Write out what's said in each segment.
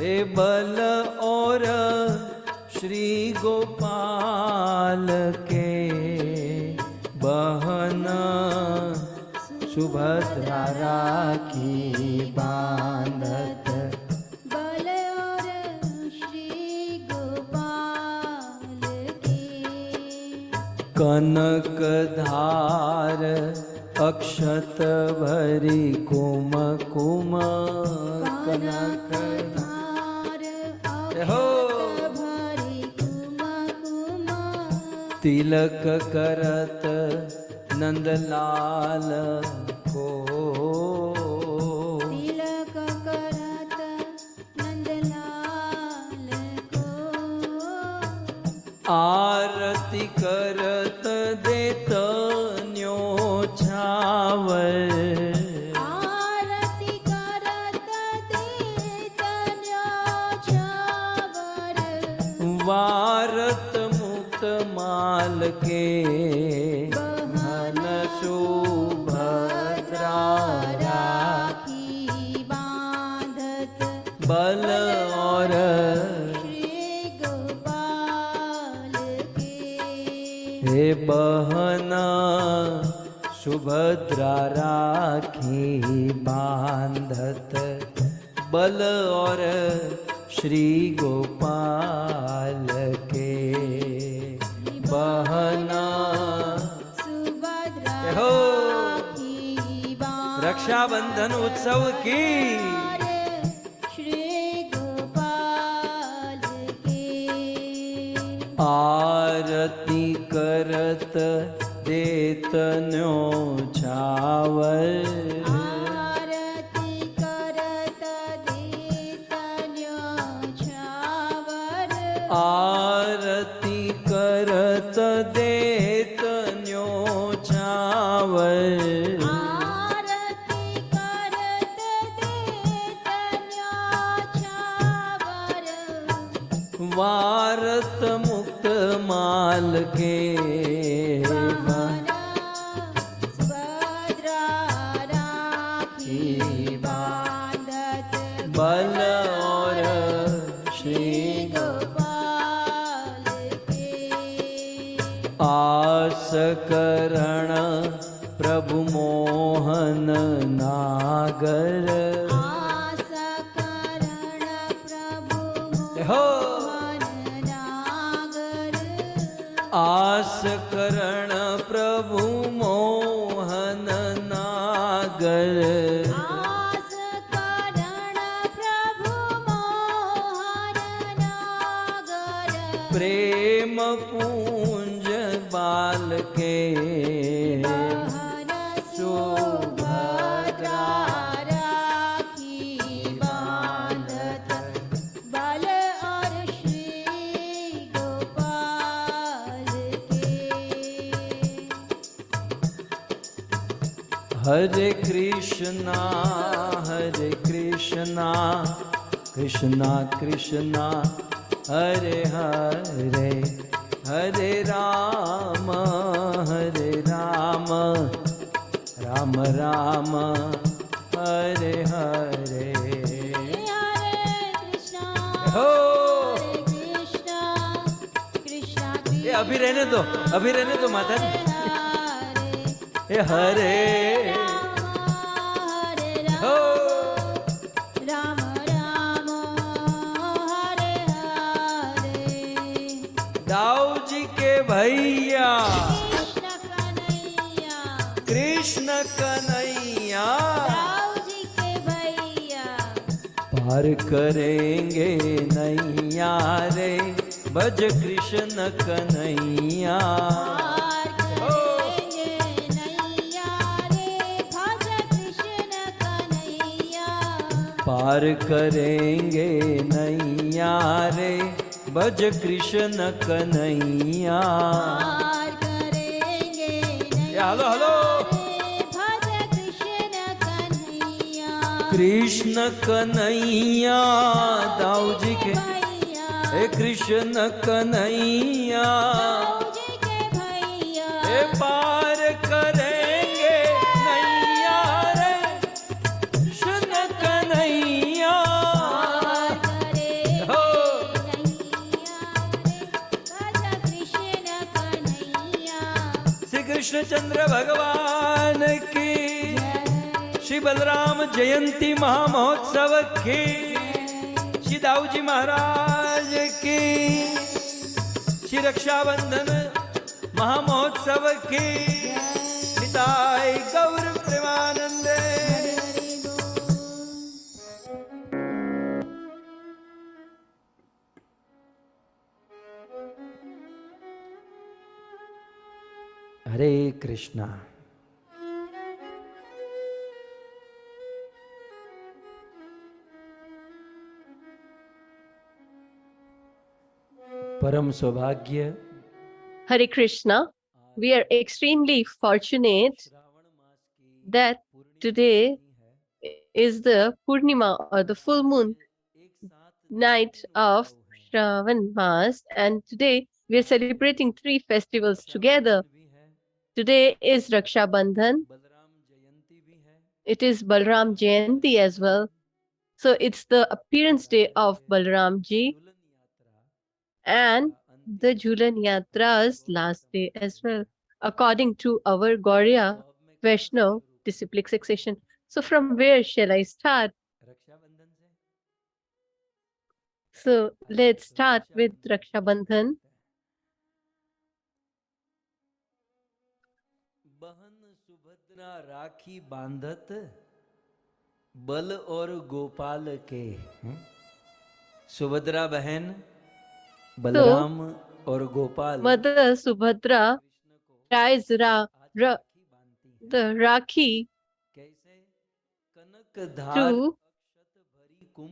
हे बल और श्री गोपाल के बहन सुभद्रा राखी बांधत। बल और श्री गोपाल के कनक धार अक्षत भरी कुमकुम कनक धार हो भरी कुमकुम तिलक करत नंदलाल को। तिलक करत नंदलाल को आरती करत देत न्योछावर। आरती करत देत न्योछावर वारत मुक्त माल के बहन सुभद्रा राखी बांधत। बल और श्री गोपाल के हे बहन सुभद्रा राखी बांधत। बल और श्री गोपाल के बहना सुभद्रा हो राखी बांधत। रक्षाबंधन उत्सव की श्री गोपाल के आरती करत देत न्योछावर। आरती करत देत न्योछावर आरती करत देत न्योछावर। आरती करत देत न्योछावर वारत मुक्त माल के सुभद्रा राखी बांधत। बल और श्री गोपाल के आस करण प्रभु मोहन नागर। आस करण प्रभु हो मोहन नागर। आस करण प्रभु मोहन नागर। आस करण प्रभु मोहन नागर। प्रेम पूंज बाल के बहन सुभद्रा राखी बांधत। बल और श्री गोपाल के हरे कृष्णा कृष्णा कृष्णा हरे हरे हरे राम राम राम हरे हरे। हो कृष्णा ये अभी रहने दो माता जी। ये हरे हो राम राम हरे हरे। दाऊ जी के भैया कृष्ण कृष्ण कन्हैया कन्हैया दाऊ जी के भैया पार करेंगे नैया रे भज कृष्ण कन्हैया। पार करेंगे नैया रे भज कृष्ण कन्हैया। पार करेंगे नैया रे भज कृष्ण कन्हैया। पार करेंगे नैया हेलो हेलो रे भज कृष्ण कन्हैया। कृष्ण कन्हैया दाऊ जी के भैया हे कृष्ण कन्हैया दाऊ जी के भैया हे पार करेंगे नैया रे कृष्ण कन्हैया। पार कृष्णचंद्र भगवान की, श्री बलराम जयंती महामहोत्सव की, श्री दाऊजी महाराज की, श्री रक्षाबंधन महामहोत्सव की, निताय गौर प्रेमानंदे। हरे कृष्णा। परम सौभाग्य। Hare Krishna. We are extremely fortunate that today is the Purnima or the full moon night of Shravan Mass, and today we are celebrating three festivals together. Today is Raksha Bandhan. It is Balram Jayanti as well. So it's the appearance day of Balram Ji and the Jhulan Yatra's last day as well, according to our Gauriya Vaishnav disciplic succession. So from where shall I start? So let's start with Raksha Bandhan. बहन सुभद्रा राखी बांधत बल और गोपाल के। सुभद्रा बहन बलराम और Gopal, Mother Subhadra ties the Rakhi to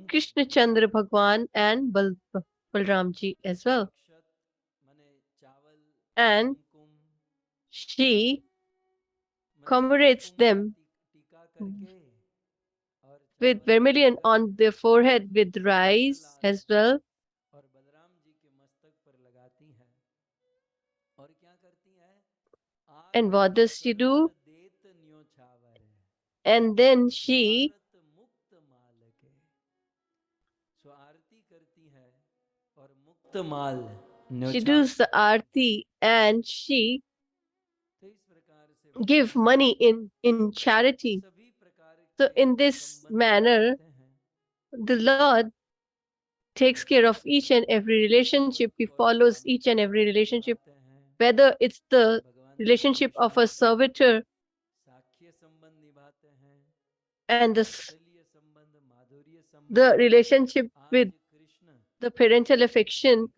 Krishna Chandra Bhagwan and Balram Ji as well. And she commemorates them with vermilion on their forehead with rice as well. And what does she do? And then she does the arti and she give money in charity. So in this manner, the Lord takes care of each and every relationship. He follows each and every relationship, whether it's the relationship of a servitor and the relationship with the parental affection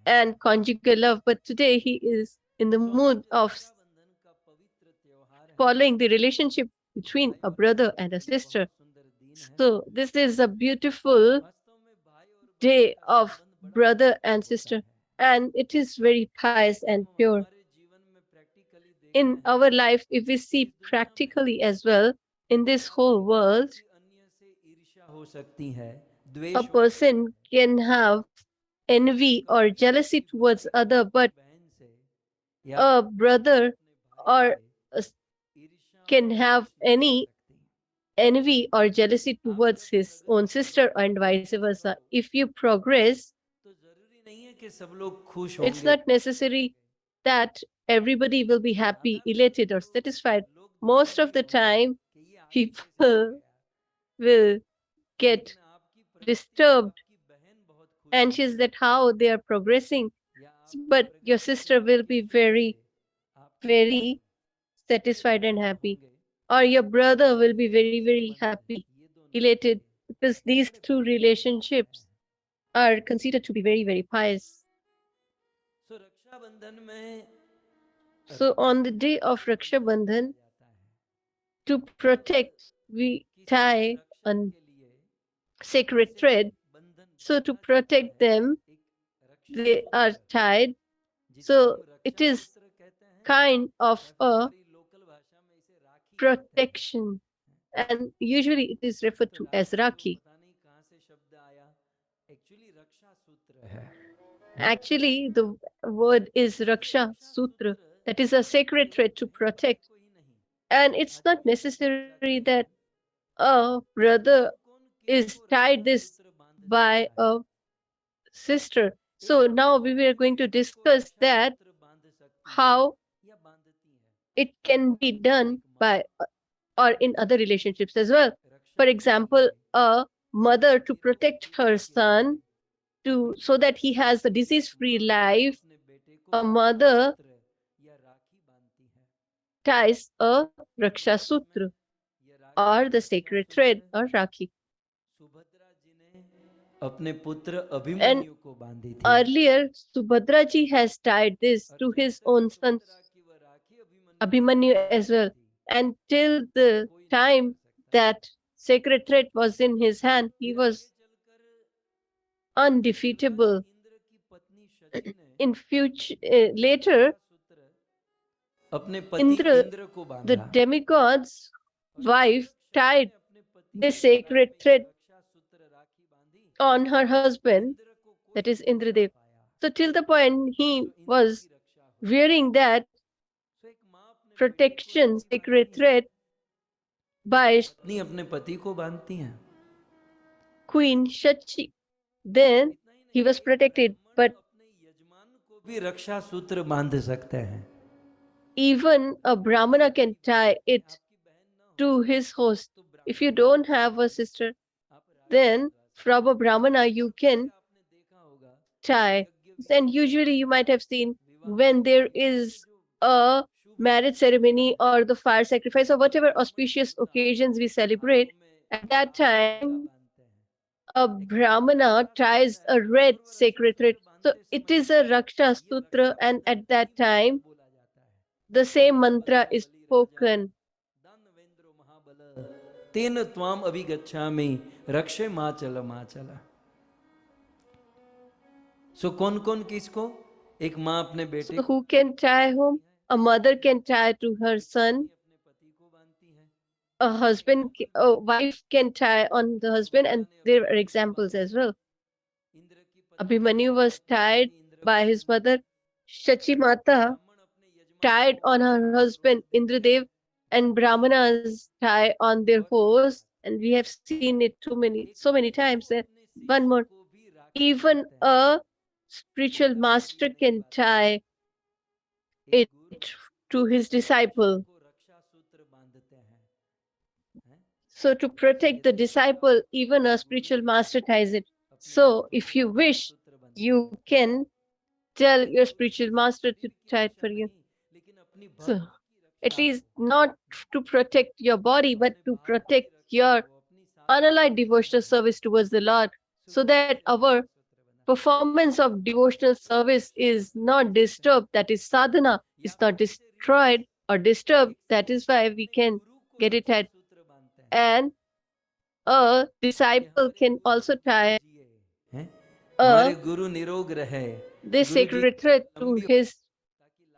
and conjugal love. But today he is in the mood of following the relationship between a brother and a sister. So this is a beautiful day of brother and sister, and it is very pious and pure. In our life, if we see practically as well, in this whole world, a person can have envy or jealousy towards other, but a brother or can have any envy or jealousy towards his own sister and vice versa. If you progress, it's not necessary that everybody will be happy, elated, or satisfied. Most of the time, people will get disturbed, anxious that how they are progressing. But your sister will be very, very satisfied and happy. Or your brother will be very, very happy, elated, because these two relationships are considered to be very, very pious. So on the day of Raksha Bandhan, to protect, we tie a sacred thread. So to protect them, they are tied. So it is kind of a protection, and usually it is referred to as Rakhi. Actually, the word is Raksha Sutra, that is a sacred thread to protect. And it's not necessary that a brother is tied this by a sister. So now we were going to discuss that how it can be done by or in other relationships as well. For example, a mother to protect her son to so that he has a disease-free life, a mother ties a Raksha Sutra or the sacred thread or Rakhi. अपने पुत्र And Abhimanyu को बांधी थी। earlier, Subhadra ji has tied this to his own son Abhimanyu as well. And till the time that sacred thread was in his hand, he was undefeatable. In future, later, अपने पति Indra, Indra को the बांधा। demigod's wife, tied this sacred thread on her husband, that is Indradev. So till the point he was wearing that protection sacred thread by पत्नी अपने पति को बांधती हैं। Queen Shachi. Then he was protected, but अपने यजमान को भी रक्षा सूत्र बांध सकते हैं। even a Brahmana can tie it to his host. If you don't have a sister, then from a Brahmana you can tie. And usually you might have seen when there is a marriage ceremony or the fire sacrifice or whatever auspicious occasions we celebrate, at that time a Brahmana ties a red sacred thread. So it is a Raksha Sutra, and at that time the same mantra is spoken. तेन त्वाम अभिगच्छामि रक्षे माचल माचल। सो कौन कौन किसको? एक माँ अपने बेटे So को, who can tie whom? A mother can tie to her son. अपने पति को बांधती है। A husband, a wife can tie on the husband, and there are examples as well. Indra की पत्नी Abhimanyu was tied by his mother. Shachi Mata ब्राह्मण अपने यजमान tied on her husband Indradev, and Brahmanas tie on their host, and we have seen it so many times. One more, even a spiritual master can tie it to his disciple. को रक्षा सूत्र बांधते हैं। So to protect the disciple, even a spiritual master ties it. So if you wish, you can tell your spiritual master to tie it for you. लेकिन अपनी So भक्त at least not to protect your body, but to protect your unallied devotional service towards the Lord, so that our performance of devotional service is not disturbed, that is sadhana is not destroyed or disturbed. That is why we can get it at. And a disciple can also tie हमारे गुरु निरोग रहे, this Guru ji sacred thread to his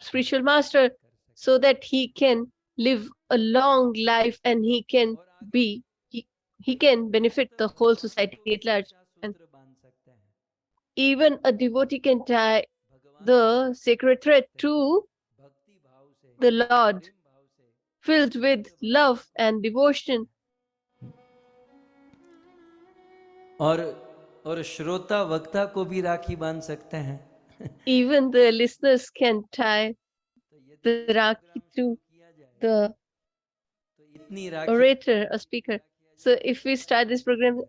spiritual master, so that he can live a long life and he can be he can benefit the whole society at large. And even a devotee can tie the sacred thread to the Lord, filled with love and devotion. और श्रोता वक्ता को भी राखी बांध सकते हैं। Even the listeners can tie the Rakhi to the इतनी राखी orator, a speaker. So if we start this program,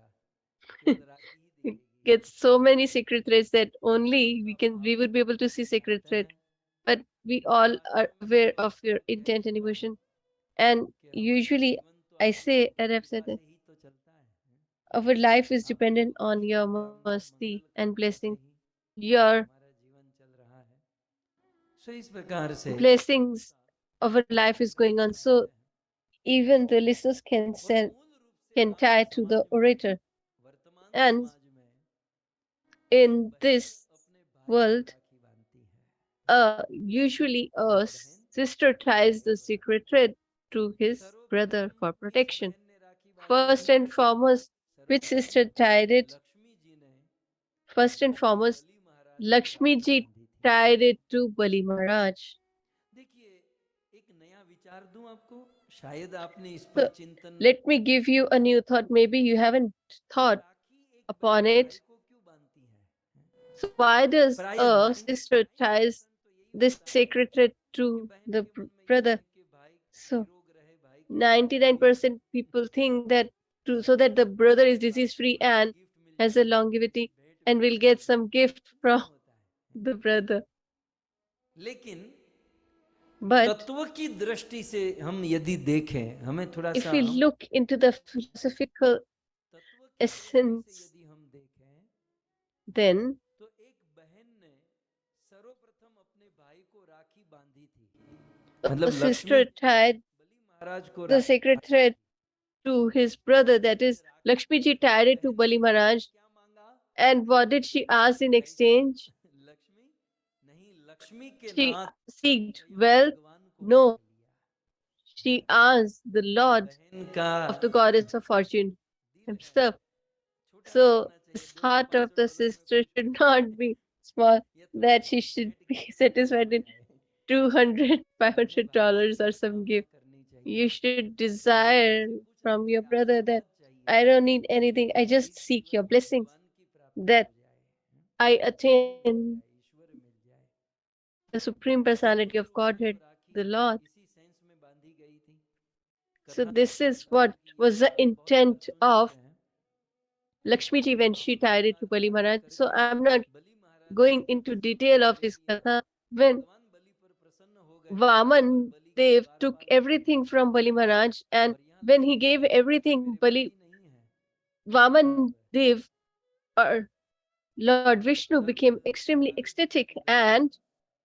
we get so many sacred threads that only we would be able to see sacred thread. But we all are aware of your intent and emotion. And usually I say, and I've said that our life is dependent on your mercy and blessing. Your सो इस प्रकार से blessings of our life is going on. So even the listeners can tie to the orator. And in this world, usually a sister ties the secret thread to his brother for protection. First and foremost, which sister tied it? First and foremost, Lakshmi ji tied it to Bali Maharaj. So, let me give you a new thought. Maybe you haven't thought upon it. So why does a sister ties this sacred thread to the brother? So 99% people think that so that the brother is disease free and has a longevity and will get some gift from the brother. लेकिन But तत्व की दृष्टि से हम यदि देखें, हमें थोड़ा if सा we हम look into the philosophical तत्व की दृष्टि से essence, यदि हम देखें, then तो एक बहन ने सर्वप्रथम अपने भाई को राखी बांधी थी, a मतलब लक्ष्मी sister tied बलि महाराज को the rakhi sacred thread to his brother, that is, Lakshmi ji tied it to Bali Maharaj. क्या मांगा? And what did she ask in exchange? Lakshmi नहीं, लक्ष्मी के She नाथ seeked स्वयं wealth? भगवान को No, मांग लिया। she asked the Lord बहन का of the goddess of fortune दिल है, himself. छोटा नहीं So होना the चाहिए, heart of 200-500 the डॉलर में sister कुछ should नहीं not होता be है। small, ये तो that she should बैठ be के satisfied in है। 200, अपने भाई से $500 or some मनोकामना gift. करनी You चाहिए। should भगवान desire से कुछ नहीं from your चाहिए, brother that आशीर्वाद चाहिए I don't need anything, I कि just इस seek जीवन your में blessings, भगवान की प्राप्ति that हो जाए, I प्रभु मिल attain जाए, ईश्वर मिल जाए। the Supreme तो Personality of सर्वप्रथम Godhead, तो राखी the Lord. इसी सेंस में बांधी गई थी। So कथा this is what कथा की was the आप बहुत बार intent सुन of चुके हैं। Lakshmi ji when she tied it to Bali Maharaj. So I'm not Bali Maharaj going into detail of this katha. When भगवान बलि पर प्रसन्न हो गए और Vaman बलि की Dev bar took bar everything from Bali Maharaj, and और यहाँ when he Lakshmi gave ji everything, मेरे पति नहीं है, Vaman Dev or Lord Vishnu धर्म became extremely धर्म ecstatic हो गए। and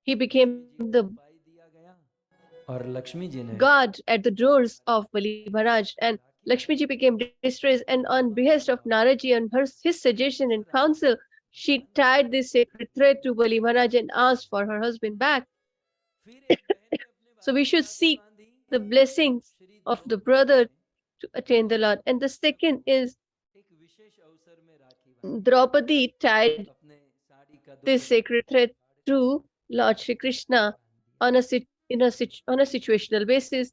he लक्ष्मी became जी को the उपाय दिया गया और लक्ष्मी जी ने god at the doors of Bali Maharaj, and Lakshmi ji became distressed, and on behest of Naraji and his suggestion and counsel, she tied this sacred thread to Bali Maharaj and asked for her husband back. फिर एक बहन ने अपने So भाई we को should rakhi seek बांधी the blessings Shri of the Draupadi brother ने to attain the Lord. And the second is एक विशेष अवसर में राखी बांधी Draupadi tied अपने साड़ी का this dupatta sacred thread to Lord Shri Krishna on a on a situational basis.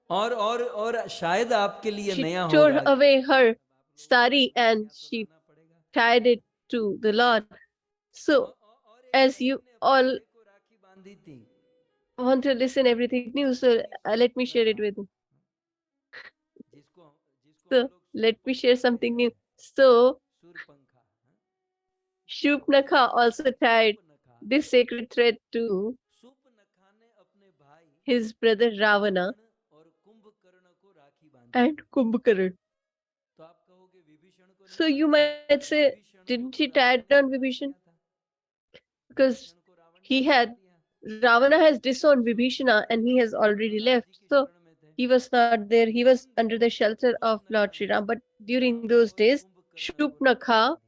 और शायद आपके लिए She नया tore होगा कि away her sari नया and तो she लाना पड़ेगा। tied it to the Lord. So, और एक as बहन you ने अपने all भाई को राखी बांधी थी। want to listen everything new, so let me share it with you. जिसको जिसको हम So, लोग let me सूरपंखा share something कहते new. हैं, So, सूरपंखा। Shupnakha also tied Supnakha this sacred thread to Supnakha ने अपने भाई his brother Ravana रावण और कुंभकर्ण को राखी बांधी and थी। Kumbhakaran. तो आप कहोगे विभीषण को नहीं So you बांधी थी? might say, विभीषण को didn't तो she tie रावण it ने on ही बांध Vibhishan? दिया था। Because विभीषण को रावण ने he ही बांध had दिया। Ravana has disowned Vibhishana and he has already Prahlad ji left. के So शरण में थे। he was not there. He was लेकिन under the shelter of Lord Supnakha Sri ने Ram. But during Ravan those और days, कुंभकर्ण को राखी Shupnakha बांधी।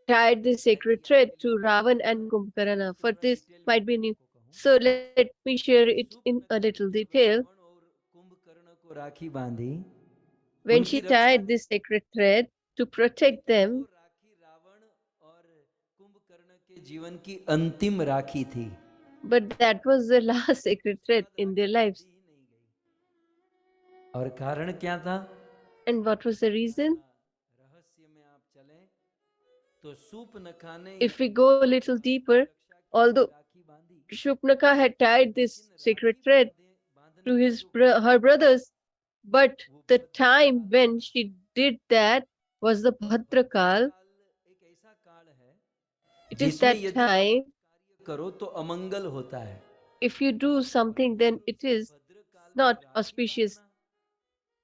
tied the शायद sacred ये thread आपके लिए to नया Ravan होगा, and इसलिए Kumbhakarna. इसको For थोड़ा this डिटेल में might मैं be new. आपको कहूँ। So let me share it in a Supnakha ने little जब detail. रावण और कुंभकर्ण को राखी बांधी, When उनकी she Raksha tied this sacred thread to protect लेकिन वो them, राखी रावण और कुंभकर्ण के जीवन की अंतिम राखी थी। but that was the last sacred उसके thread बाद in राखी their बांधी lives. ही नहीं गई। और कारण क्या था? And what was the reason? रहस्य में आप चलें तो सूपनखा ने If we go a little की deeper, रक्षा के लिए although राखी बांधी, Shupnaka had tied this लेकिन sacred राखी thread बांधने to का his जो काल her brothers, but वो the time भद्रकाल when था। she did that was the और Bhadrakal. भद्रकाल एक ऐसा काल है It is जिसमें that यदि आप time, कार्य करो तो अमंगल होता है। if you do something, then निश्चित रूप it से is भद्रकाल में not राखी auspicious. बांधना,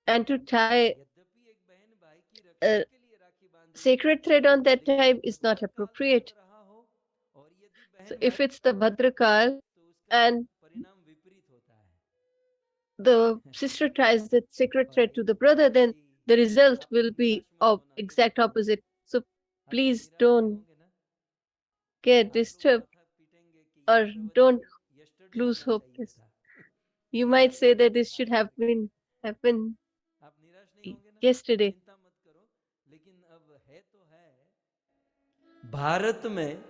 And to tie यद्यपि एक बहन भाई की रक्षा a के लिए राखी बांध रही है, sacred thread on that लेकिन time जब is not भद्रकाल चल appropriate. रहा हो और यदि So बहन if भाई it's the Bhadrakal तो उसका and परिणाम विपरीत होता है। the sister ties the sacred और thread to the brother, then the result आप will be निराश मत of होना, क्योंकि exact opposite. So आप लोग please निराश नहीं don't होंगे ना। get आप लोग disturbed माथा पीटेंगे कि ये or प्रवचन don't यस्टरडे lose होना hope. चाहिए Yes. था। You might say that this should खास have करके been happened आप निराश नहीं होंगे ना, yesterday. चिंता मत करो। लेकिन अब है तो है, भारत में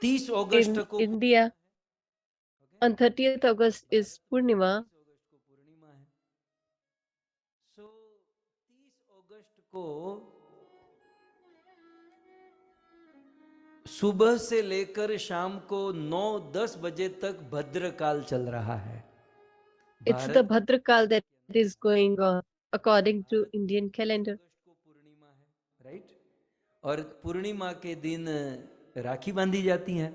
30 अगस्त In को India, okay, on 30th August is Bharat में Purnima. 30 अगस्त को पूर्णिमा है। सो 30 अगस्त को सुबह से लेकर शाम को 9-10 बजे तक भद्रकाल चल रहा है। It's the Bharat Bhadrakal that is going on according to Indian calendar. अगस्त को पूर्णिमा है, राइट? और पूर्णिमा के दिन राखी बांधी जाती है,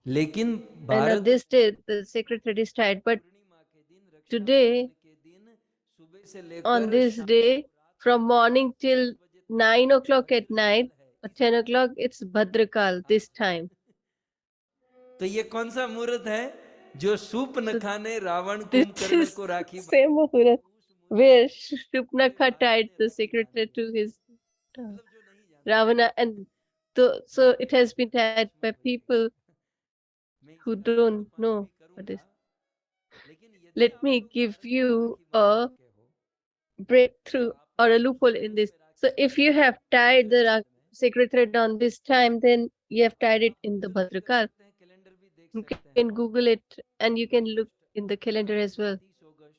लेकिन And Bharat on this day, the sacred thread is tied. But पूर्णिमा के दिन, today, रक्षाबंधन के दिन सुबह से on लेकर this शाम day, from morning till 9 o'clock at night or 10 इस o'clock, it's Bhadrakal this time. तो ये कौन सा मुहूर्त है जो सूप न So खाने रावण this कुंभकर्ण is को राखी same Muhurat where Shupnakha tied the sacred thread to his मतलब जो नहीं जानते Ravana, and so it has been tied by people मैं who इसका don't खंडपाठ know भी what करूंगा, is. लेकिन यदि Let आप me लोग give भारत में you राखी बांध a चुके हो breakthrough or a loophole in this. So if you have tied the sacred thread on this time, then you have tied it in the Bhadrakal. Calendar भी देख You सकते हैं। can Google it and you can look in the calendar as well. 30 अगस्त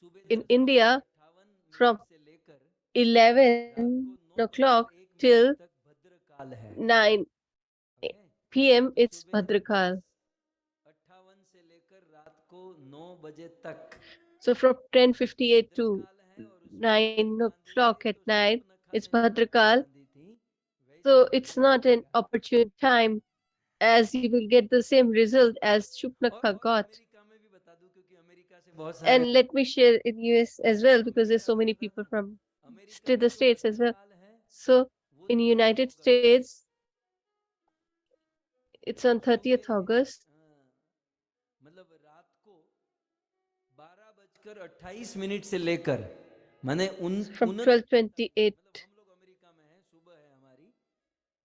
सुबह In 10 India, 58 from से लेकर 11 o'clock till 9 है, 9 okay? p.m. तो it's सुबह Bhadrakal. 58 से लेकर रात को 9 बजे तक So from 10:58 to भद्रकाल है, और उसमें 9 बांधी o'clock थी at तो night, सूप न it's खाने रावण को Bhadrakal. बांधी थी, वैसे So he it's not an बांधेगा। opportune time, as you will get the same result as और Shupnakha got. अमेरिका में भी बता दूं, क्योंकि अमेरिका से बहुत सारे And let me share in US as well, because there's so America में many पता people ना, from अमेरिका में the जो states as well. भद्रकाल है So वो in 30 United August States, it's on सुबह 30th August. मतलब रात को 12:28 से लेकर, माने From 12:28. मतलब हम लोग अमेरिका में हैं, सुबह है हमारी,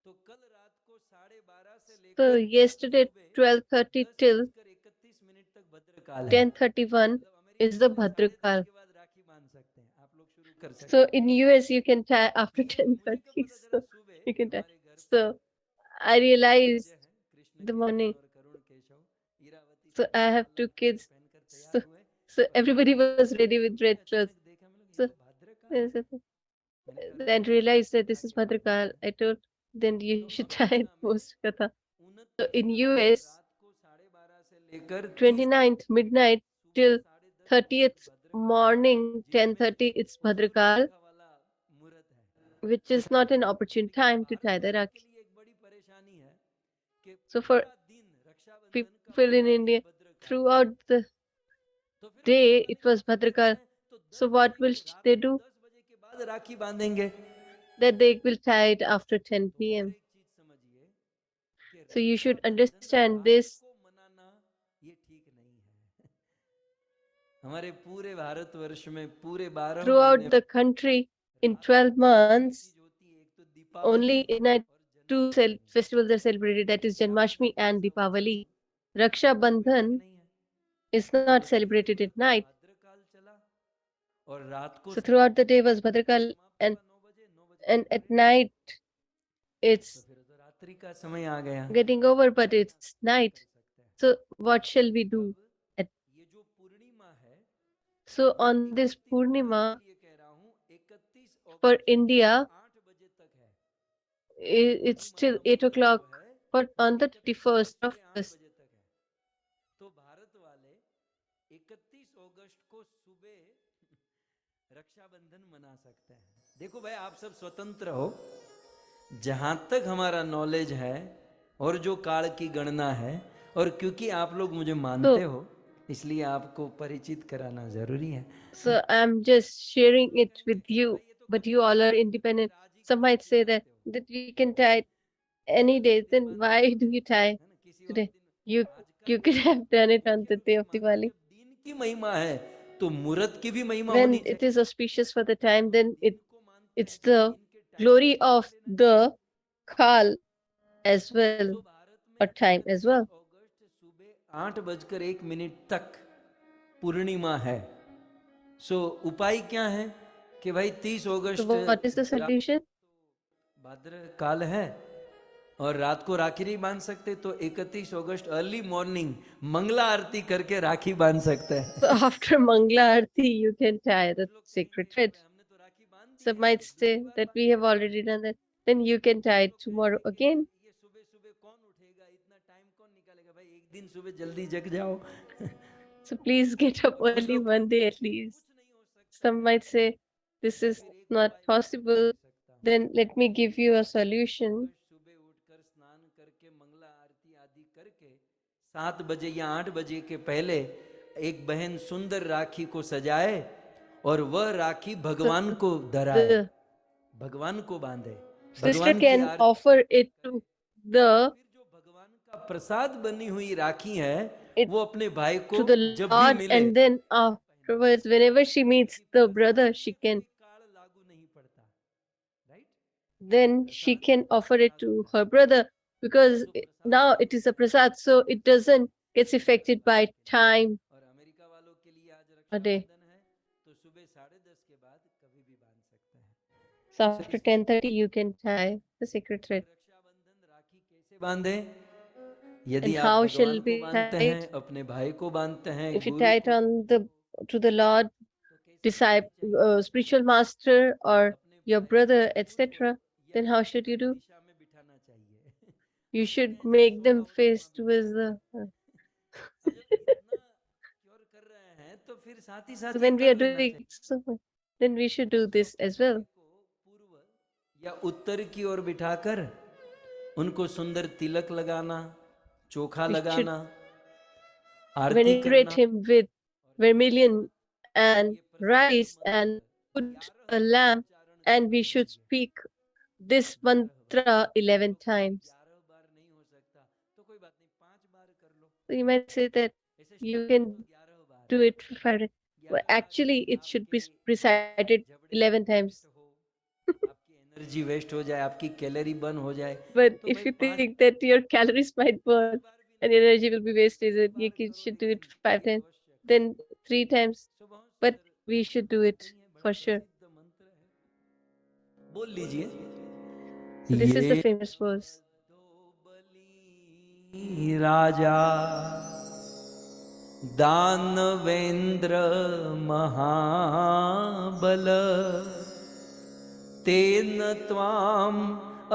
तो कल रात को 12:30 से So लेकर yesterday सुबह 12:30 till 10:31 तक भद्रकाल है। 10:31 मतलब is अमेरिका the वाले 10:30 Bhadrakal. के बाद राखी बांध सकते हैं, आप लोग शुरू कर सकते So हैं। in US you can tie after ये मुझे कब 10:30. पता चला? So सुबह you can tie. हमारे घर पे So I 2 realized बच्चे हैं, कृष्ण the केशव morning. और करुण केशव, इरावती So I सबको have लाल 2 लाल कपड़े kids. पहनकर तैयार So, हुए so और everybody राखी was बांधने ready लगे। with फिर red clothes. अचानक देखा, हम लोग ये So तो भद्रकाल है। मैंने कहा अरे then वाह, realized that फिर this is आगे बढ़ Bhadrakal. गए। I told then तो you should tie it America में post katha. So 29 in August US, रात को 12:30 से लेकर 30 29th midnight सुबह till 10:30 30th भद्रकाल है, morning जिसमें 10:30 it's वो Bhadrakal, सूर्पनखा वाला मुहूर्त है। which is not an opportune लेकिन time to Bharat tie the वालों के Rakhi. लिए एक बड़ी परेशानी है कि So for पूरा दिन रक्षाबंधन का people in पूरा दिन India, भद्रकाल है। throughout the तो फिर भाई day it हमारे was पास पैसा Bhadrakal. है तो So 10 what बजे will के रात they को do? 10 बजे के बाद राखी बांधेंगे। That they will tie it after 10 तो और p.m. एक चीज समझिए कि So you should Rakshabandhan understand रात this. को मनाना ये ठीक नहीं है। हमारे पूरे भारतवर्ष में पूरे 12 Throughout महीने the country, in रात 12 को दो ही months, चीज होती है, एक तो दीपावली only in night और two Janmashtami. festivals are celebrated, that is क्या मतलब Janmashtami and ऐसा उत्सव Deepavali. तो Raksha कोई ठीक Bandhan नहीं है। is not तो celebrated पूरे at night. भद्रकाल चला और रात को So throughout the day was रात को Bhadrakal, समाप्त हुआ 9 बजे, 9 बज के and फिर at घड़ी लगा night तो it's फिर तो रात्रि का समय आ गया। getting over, but it's क्या night. कर सकते हैं? So what shall we do? अब ये जो पूर्णिमा है, So ये on this 31 भारत के Purnima लिए कह रहा हूँ, 31 for अगस्त India, सुबह 8 बजे तक है। it's पूर्णिमा still का 8 मुहूर्त o'clock, जो है but वो on the 31 August 31st of सुबह 8 this. बजे तक है। तो भारत वाले 31 अगस्त को सुबह रक्षाबंधन मना सकते हैं। देखो भाई, आप सब स्वतंत्र हो, जहां तक हमारा नॉलेज है और जो काल की गणना है, और क्योंकि आप लोग मुझे मानते हो इसलिए आपको परिचित कराना जरूरी है। So I'm just sharing it with you, but you all are independent. Some might say that we can tie any day. Then why do you tie today? You you could have done it on the day of Diwali. जब दिन की महिमा है तो मुहूर्त की भी महिमा होनी When चाहिए। it is auspicious for the time, then दिन को मानते it's हैं तो the दिन के time glory of the Khal as well, तो भारत में or time as 31 well. अगस्त सुबह 8:01 तक पूर्णिमा है। सो उपाय क्या है कि भाई 30 So August what is the solution? भाद्र काल है और रात को राखी नहीं बांध सकते, तो 31 अगस्त अर्ली मॉर्निंग मंगला आरती करके राखी बांध सकते हैं। So after Mangla Aarti, you can tie the कुछ लोग कहेंगे sacred thread. हमने तो राखी बांध दी Some है, might फिर दूसरी say bar that we have बांधेंगे। already done that. Then you can tie कुछ it लोग tomorrow कहेंगे कि again. ये सुबह सुबह कौन उठेगा, इतना टाइम कौन निकालेगा? भाई एक दिन सुबह जल्दी जग जाओ। So please get up कुछ early लोग one day at कुछ least. नहीं हो सकता Some might say this is फिर एक not उपाय possible. कर सकता हूँ Then let me give you a solution. सुबह उठकर स्नान करके मंगला आरती आदि करके 7 बजे या 8 बजे के पहले एक बहन सुंदर राखी को सजाए और वह राखी So भगवान को धराए, the भगवान को बांधे, sister भगवान की can आरती offer it करे। to the फिर जो भगवान का प्रसाद बनी हुई राखी है it वो अपने भाई को to the जब भी Lord, मिले and then afterwards, whenever she meets the brother, she can कोई काल लागू नहीं पड़ता, right? then she Prasad can offer it Prasad to होता her है, brother, because so Prasad now it is a prasad, so it doesn't gets affected by time और America वालों के लिए आज a day. रक्षाबंधन है तो सुबह 10:30 के बाद कभी भी बांध सकते हैं। So after 10:30 you can tie the sacred thread. Rakshabandhan राखी कैसे बांधे? यदि And आप how shall भगवान को we बांधते tie हैं, it? अपने भाई को बांधते हैं, If you Guru tie it को on the to the Lord, तो कैसे disciple, बांधनी चाहिए? spiritual master, or अपने your भाई को, brother, गुरु को etc., या then how should you Uttar do? दिशा में बिठाना चाहिए। You वो कहते should हैं जहां make सोफा them हो face वहां towards बिठाना। the. और जब इतना क्योर कर रहे हैं तो फिर साथ ही So साथ ये when we कर are लेना doing चाहिए। so, then we should do so this अपने as भाई well. को पूर्व या उत्तर की ओर बिठाकर उनको सुंदर तिलक लगाना, चोखा We should लगाना, आरती venerate करना। him with और इसके vermilion बाद and ये प्रसिद्ध rice मंत्र and put 11 a bar lamp, उच्चारण and करना we should चाहिए। speak this 11 bar. mantra कुछ 11 लोग कहते हैं times. 11 बार नहीं हो सकता तो कोई बात नहीं, 5 बार कर लो। So you might say that ऐसे you स्टार्ट can करो 11 बार। do it for, well, 11 bar actually कहीं it should be आपके recited जबड़े 11 वेस्ट times. हो, आपकी एनर्जी वेस्ट हो जाए, आपकी कैलोरी बर्न हो जाए, But तो if भाई you 5 think that your calories might 5 burn बार भी and नहीं, energy will be wasted, 3 then bar you करो should do it लेकिन 5 ये times, अवश्य करो। then 3 times. सो बहुत But सुंदर we राखी should do बांधते it ही हैं, बड़ा for sure. प्रसिद्ध मंत्र है, बोल लीजिए। So this is the ये famous verse. दो बलि राजा दानवेंद्र महाबल तेन त्वाम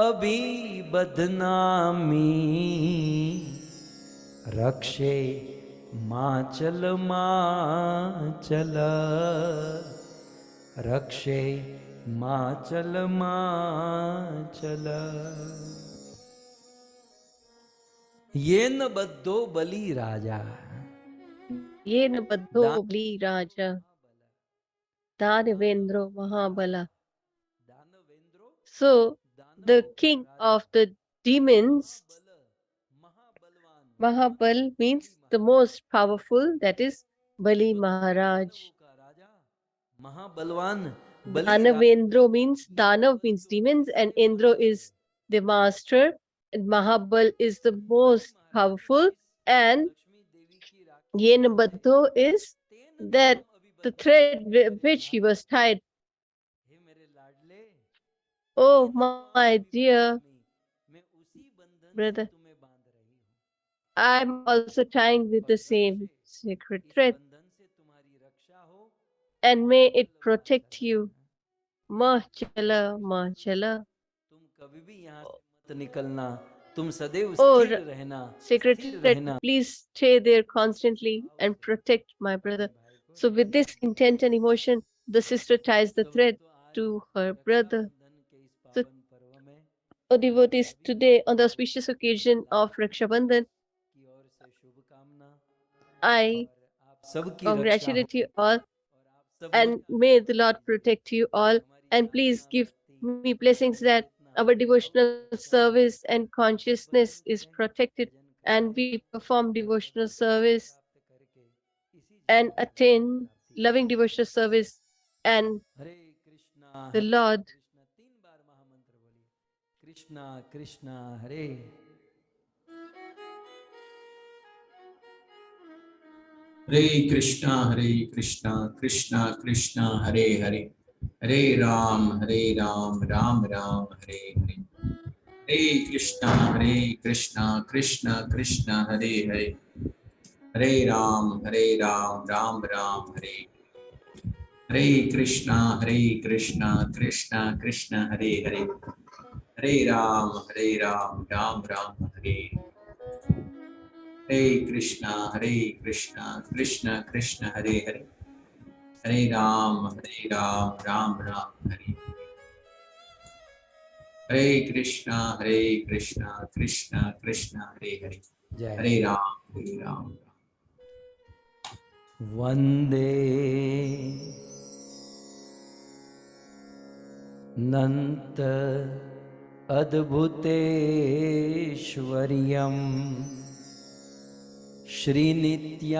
अभिबध्नामि रक्षे माचल माचल रक्षे माचल माचल येन बद्धो बलि राजा Yena दान baddho bli raja Danavendro Mahabala. दानवेंद्रो So दानवों the का king Raja of the demons, Mahabal महाबलवान Mahabal Bali means the Maharaj, most powerful, that is Bali so Maharaj. दानवों का राजा महाबलवान बलि राजा Danavendro means ये Danav means बद्धो demons, and किसके Indro master is है? the master, and Mahabal is the Bali most Maharaj powerful, जिस and Lakshmi देवी की राखी को बांधे Yenabadho is तेन that त्वाम the अभिबध्नामि, thread hey with मेरे which he Lal, was tied. हे मेरे लाडले, Oh, तेन त्वाम my dear अभिबध्नामि, मैं उसी बंधन से brother, तुम्हें बांध रही हूँ I'm also tying with और the same रक्षे, sacred इस thread, बंधन से तुम्हारी रक्षा हो। and may it चल protect Machal, you. Machala, machala. तुम कभी भी यहाँ से मत निकलना, तुम सदैव Oh, स्थिर रहना, sacred स्थिर thread, रहना। please stay there constantly भाव and से protect my अपने brother. भाई को So, with this intent and emotion, the sister ties the तो thread तो आज to her brother. रक्षाबंधन के इस So, पावन पर्व में O devotees, सभी today on the को auspicious occasion of LalGovindDas Raksha Bandhan, की ओर से शुभकामना I और आप सबकी रक्षा हो congratulate you all, और आप सब and मुझे may the आशीर्वाद Lord दीजिए protect you कि all, हमारी and please साधना give भक्ति me blessings हमारी that चेतना our सबकी devotional रक्षा हो। service and खूब भजन consciousness is करें, protected, भजन and करके we perform और devotional भगवत कृपा service प्राप्त करके इसी and जीवन में रक्षा attain प्राप्ति loving devotional service, and Hare Krishna the Lord. Krishna 3 बार महामंत्र बोलिए, कृष्णा कृष्णा हरे हरे कृष्णा कृष्णा कृष्णा हरे हरे, हरे राम राम राम हरे हरे, हरे कृष्णा कृष्णा कृष्णा हरे हरे, हरे राम राम राम हरे, हरे कृष्णा कृष्णा कृष्णा हरे हरे, हरे राम राम राम हरे। Hare Krishna, Krishna Krishna, Hare Hare, Hare Ram, Ram Ram, Hare Hare Krishna, Krishna Krishna, Hare Hare, जय Hare Ram, Ram. वंदे नंत अद्भुतेश्वर्यं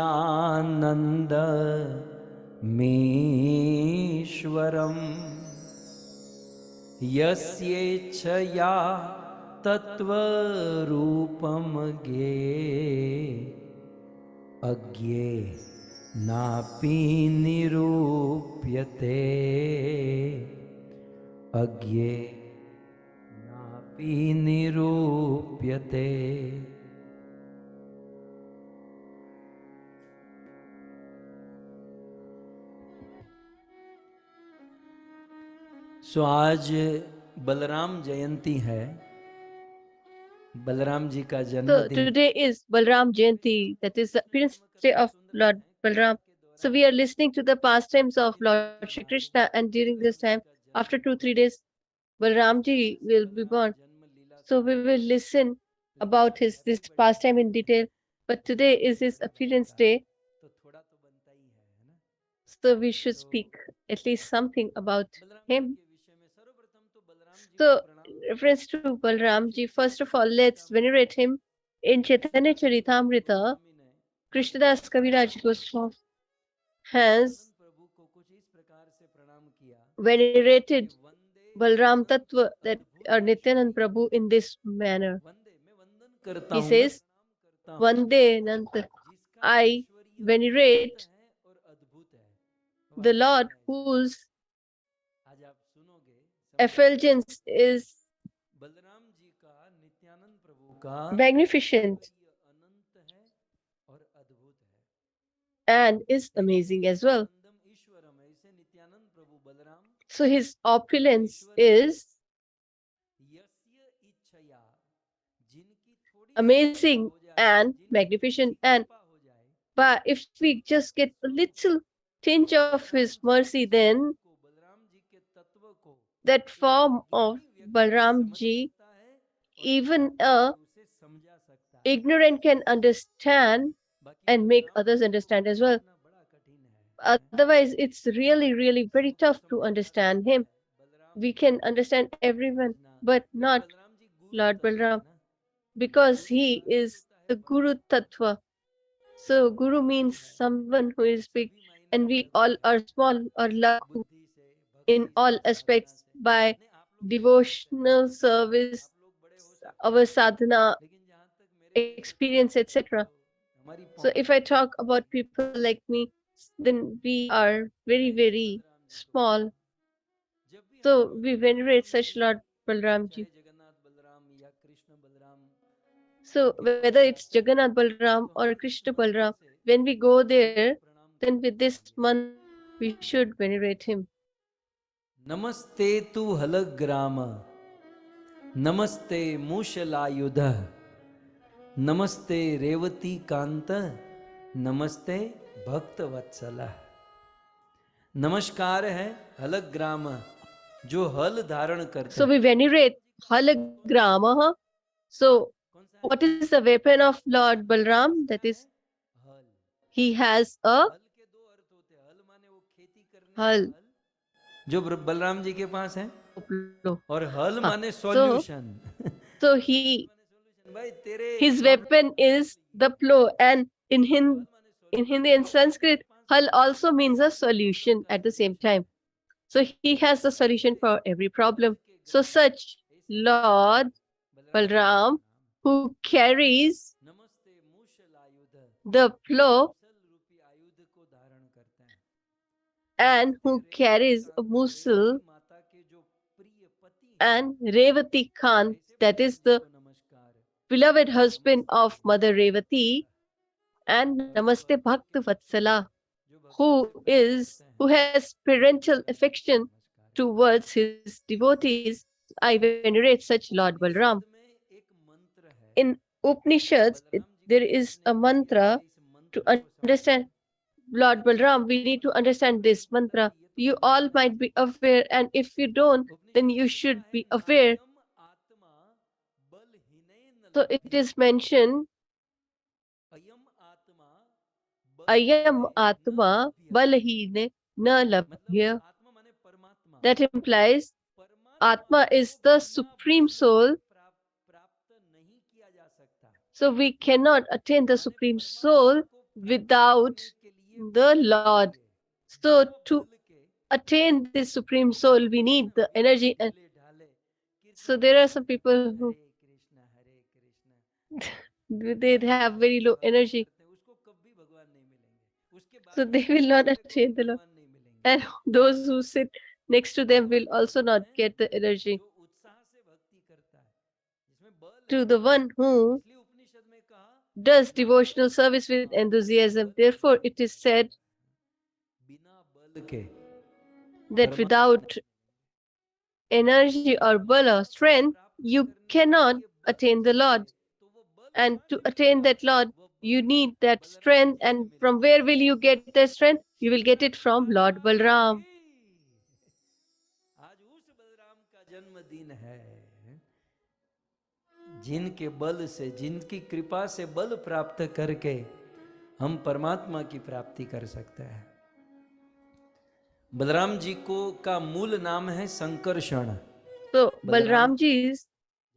श्रीनित्यानंद मीश्वरम् यस्येच्छया तत्त्वरूपं अज्ञे नापि निरूप्यते अज्ञे नापि निरूप्यते। सो आज बलराम जयंती है, बलराम जी का So जन्मदिन। today is Balram Jayanti, that is the appearance day of Lord Balram. So we are listening to the pastimes of Lord Shri Krishna, and during this time, after 2-3 days, Balramji will be born. So we will listen about his this pastime in detail. But today is his appearance day, तो थोड़ा तो बनता ही है ना। so we should speak at least something about Balram ji him. के विषय में सर्वप्रथम तो बलराम जी को So, प्रणाम। reference to Balramji, first of all, let's venerate him in Chaitanya Charitamrita. स्वामी ने Krishnadas Kaviraj Goswami has प्रभु को कुछ इस प्रकार से प्रणाम किया venerated कि वंदे Balram Tattva, that are Nityanand Prabhu, in this manner. वंदे मैं वंदन करता He हूँ, मैं says, प्रणाम करता हूँ Vande Nanta, जिसका I ऐश्वर्य venerate अनंत है और अद्भुत है। the वास्तव Lord में ऐसा whose आज आप सुनोगे effulgence is बलराम जी का नित्यानंद प्रभु का magnificent ऐश्वर्य अनंत है और अद्भुत है। and is amazing as well. आनंदम ईश्वरम है, इसे नित्यानंद प्रभु Balram So his opulence is यस्य इच्छया, जिनकी थोड़ी सी amazing इच्छा हो जाए, and जिनकी magnificent, थोड़ी सी and कृपा हो जाए, but if we just get a little tinge of his mercy, then को बलराम जी के तत्व को that form of ज्ञानी व्यक्ति Balram समझ ji, सकता है और even a उसे समझा सकता है। ignorant can understand बाकी and make बलराम others जी को understand as well. समझना बड़ा कठिन है। Otherwise, it's really, really very tough to समझा जा understand सकता him. है, Balram We can understand everyone, समझना, but क्योंकि not Balram ji Guru Lord तत्व है Balram, ना। because गुरु he का अर्थ is होता है the बड़ा, Guru Tattva. So Guru means someone who is big, सभी मायने and में we बड़ा all है। are small or laku बुद्धि से, in भक्ति all से, साधना aspects से। by नहीं, आप लोग बड़े हो सकते devotional हैं, service, आप लोग बड़े हो सकते our हैं, sadhana, लेकिन जहाँ तक मेरे जैसे experience, छोटे हैं, etc. तो हमारी So पहुंच if I talk about people like me, then we are very, ऐसे very बलराम जी को small. जब भी हम So लोग we Balram venerate ji, such Lord Balram चाहे ji. जगन्नाथ बलराम या कृष्ण बलराम So के whether पास it's जाते हैं, Jagannath Balram तो or हम इस Krishna मंत्र Balram, से when we go उनको there, प्रणाम then करते with this हैं। mantra we should venerate him. नमस्ते तु हलग्राम, नमस्ते मूषलायुध, नमस्ते रेवती कांत, नमस्ते भक्त वत्सल। नमस्कार है हलग्राम, जो हल धारण करते So हैं। we venerate Halagrama. So कौन सा है? what is the weapon of Lord Balram? That is, हल। he has a हल के दो अर्थ होते हैं, हल माने वो खेती करने का hal. हल जो बलराम जी के पास है, plow. और हल Ah, माने so सॉल्यूशन। so he भाई तेरे his problem weapon is the plow, and in Hindi and Sanskrit, hal also means a solution at the same time. So he has the solution for every problem. So such Lord Balram, who carries नमस्ते मूषल आयुध, the plow मूसल रूपी आयुध को धारण करते हैं। and who carries a mussel, Revati माता के जो प्रिय पति हैं, and Revati Kant, ऐसे that Balram is ji the को नमस्कार। beloved husband of Mother Revati, and Namaste Bhakta Vatsala, जो भक्तों से प्रेम करते who हैं, has parental affection नमस्कार। towards his devotees. I venerate such Lord Balram. उपनिषद में एक मंत्र है, In Upanishads, Balram there is a mantra to understand Lord Balram. We need to understand this mantra. You all might be aware, and if you don't, then you should be aware. So it is mentioned, Ayam Atma Balahine Na Labhya. That implies Atma is the supreme soul. So we cannot attain the supreme soul without the Lord. So to attain this supreme soul, we need the energy. And so there are some people who they have very low energy, so they will not attain the Lord. And those who sit next to them will also not get the energy. To the one who does devotional service with enthusiasm, therefore it is said that without energy or bal or strength, you cannot attain the Lord. And to attain that Lord, you need that strength. And from where will you get that strength? You will get it from Lord Balram. आज उस बलराम का जन्मदिन है जिनके बल से, जिनकी कृपा से बल प्राप्त करके हम परमात्मा की प्राप्ति कर सकते हैं। बलराम जी को का मूल नाम है Sankarshan. So Balram ji's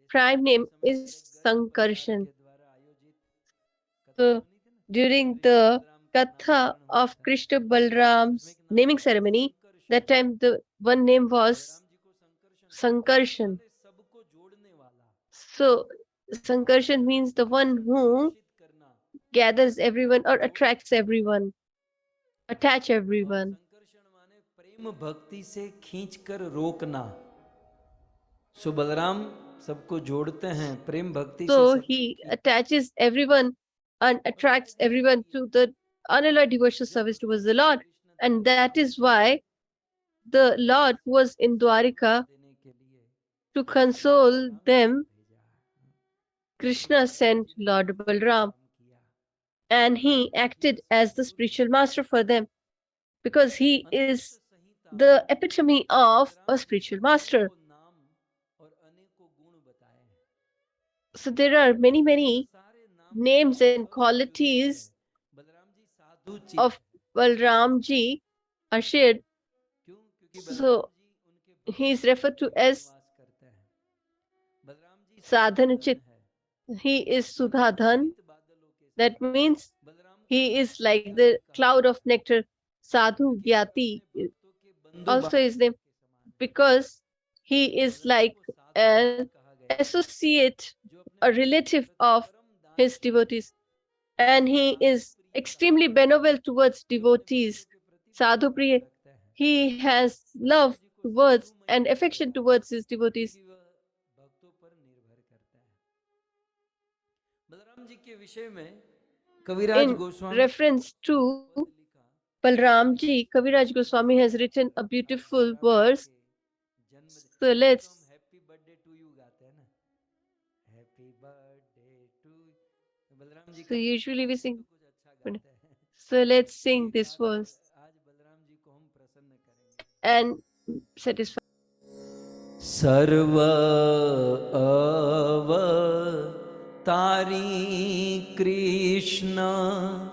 prime name is Sankarshan. So during the Katha of Krishna Balram's naming ceremony, that time the one name was Sankarshan. So Sankarshan means the one who gathers everyone or attracts everyone, attach everyone. प्रेम भक्ति से खींचकर रोकना। सो बलराम सबको जोड़ते हैं प्रेम भक्ति से। So he attaches everyone and attracts everyone to the unalloyed devotional service towards the Lord. And that is why the Lord who was in Dwarika to console them, Krishna sent Lord Balram, and he acted as the spiritual master for them because he is the epitome of a spiritual master. So there are many names and qualities of Balramji are shared. So he is referred to as Sadhanachit. He is Sudhadhan. That means he is like the cloud of nectar. Sadhu Gyati also his name, because he is like an associate, a relative of his devotees, and he is extremely benevolent towards devotees. Sadhu Priya, he has love towards and affection towards his devotees. In reference to Balramji, Kaviraj Goswami has written a beautiful verse. So let's So usually we sing. So let's sing this verse and satisfy. Sarva avatari Krishna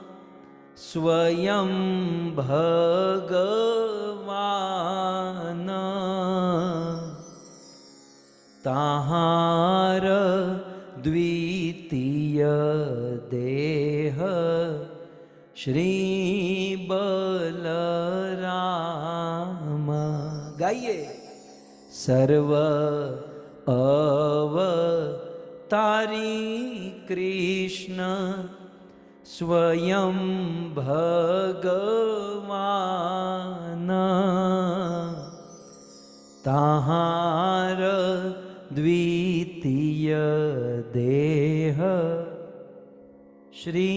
Swayam Bhagavana Tahara Dvitiya Deha Shri Balarama. गाइए सर्व अवतारी कृष्ण स्वयं भगवान ताहार द्वितीय देह श्री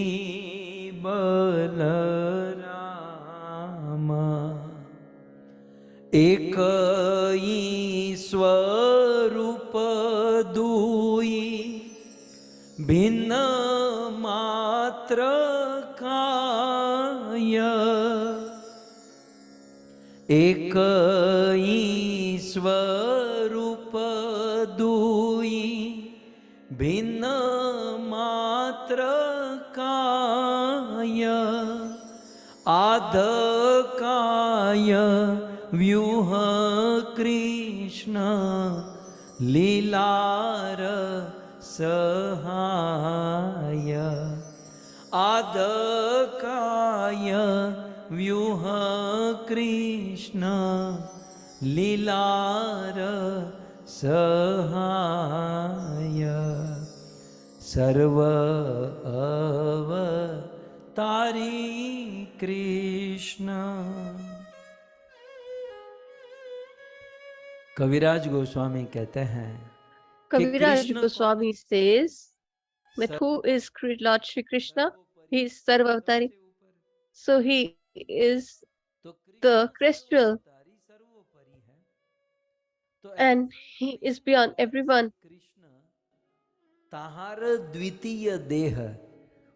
बलराम एक स्वरूप दुई भिन्न मा मात्र काय एक ईश्वरूप दुई भिन्न मात्र काय आद काय व्यूह कृष्ण लीलार सहाय आद काय व्यूह कृष्ण लीलार सहाय सर्व अवतारी कृष्ण। कविराज गोस्वामी कहते हैं कि Kaviraj Krishna Goswami says that who is Lord Shri Krishna? He is Sarvavatari. So he is तो the कृष्ण Crestral सर्वोपरि सर्वोपरि है, तो and he is beyond everyone. Krishna ताहार द्वितीय देह,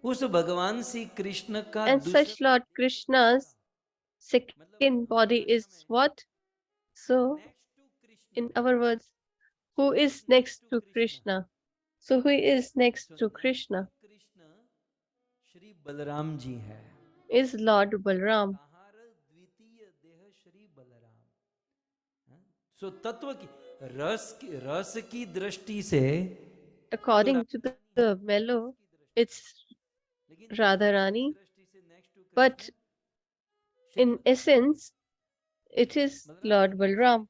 उस भगवान श्री कृष्ण का And such Lord Krishna's second body is what? So, in our words, who is next to Krishna? So, who is next to Krishna? Krishna Shri Balram ji है। Is Lord Balram. ताहार द्वितीय देह श्री बलराम। सो तत्व की रस की दृष्टि से According to the mellow, it's Radharani, but in essence, it is Lord Balram.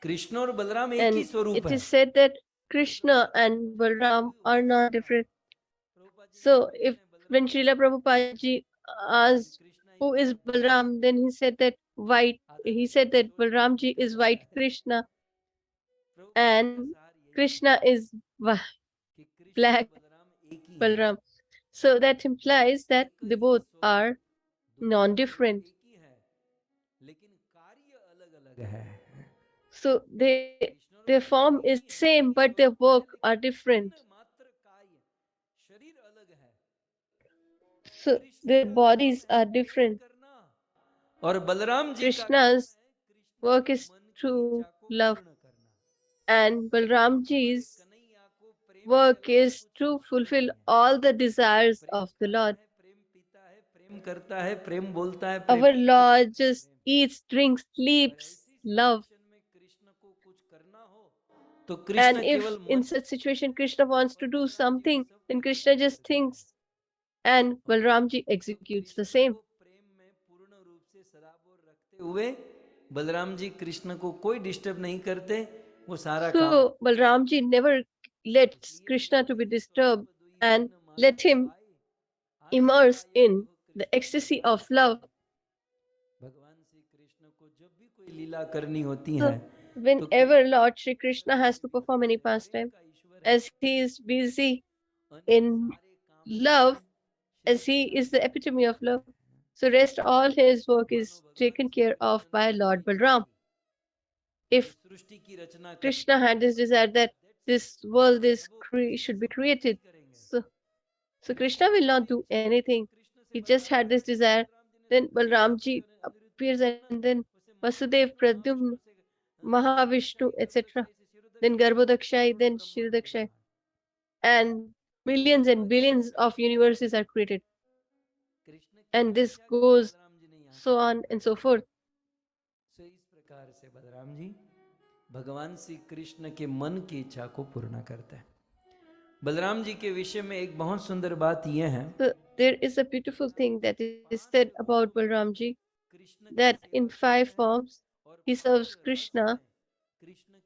Krishna और बलराम एक ही And स्वरूप it है। is said that Krishna and Balram are not different. So, if when Srila Prabhupada ji asked who is Balram, then he said that Balram ji is white Krishna and Krishna is black Balram. So that implies that they both are non-different. So their form is same, but their work are different. So their bodies are different. और बलराम जी का Krishna's work is to love, and Balram ji's work is to fulfill all the desires of the Lord. प्रेम पीता है, प्रेम करता है, प्रेम बोलता है, Our Lord just eats, drinks, sleeps, love. Krishna को कुछ करना हो तो And कृष्ण if केवल in such situation Krishna wants to do something, then Krishna just thinks and Balramji executes the same. प्रेम में पूर्ण रूप से सराबोर रखते हुए बलराम जी कृष्ण को कोई डिस्टर्ब नहीं करते, वो सारा काम। So Balramji never lets Krishna to be disturbed and let him immerse in the ecstasy of love. भगवान श्री कृष्ण को जब भी कोई लीला करनी होती So है, whenever Lord Shri Krishna has to perform any pastime, as he is busy in love, as he is the epitome of love, so rest all his work is taken care of by Lord Balram. If सृष्टि की रचना कर Krishna had this desire that this world should be created, so Krishna will not do anything. He just had this desire. Then Balramji appears, and then Vasudev, Pradyumna, Mahavishnu, etc. Then Garbhodakshai, then Shirodakshai. And millions and billions of universes are created. And this goes so on and so forth. सो इस प्रकार से बलराम जी भगवान श्री कृष्ण के मन की इच्छा को पूर्ण करते हैं। बलराम जी के विषय में एक बहुत सुंदर बात यह है, So there is a beautiful thing that is said about Balramji, that in 5 forms he serves Krishna,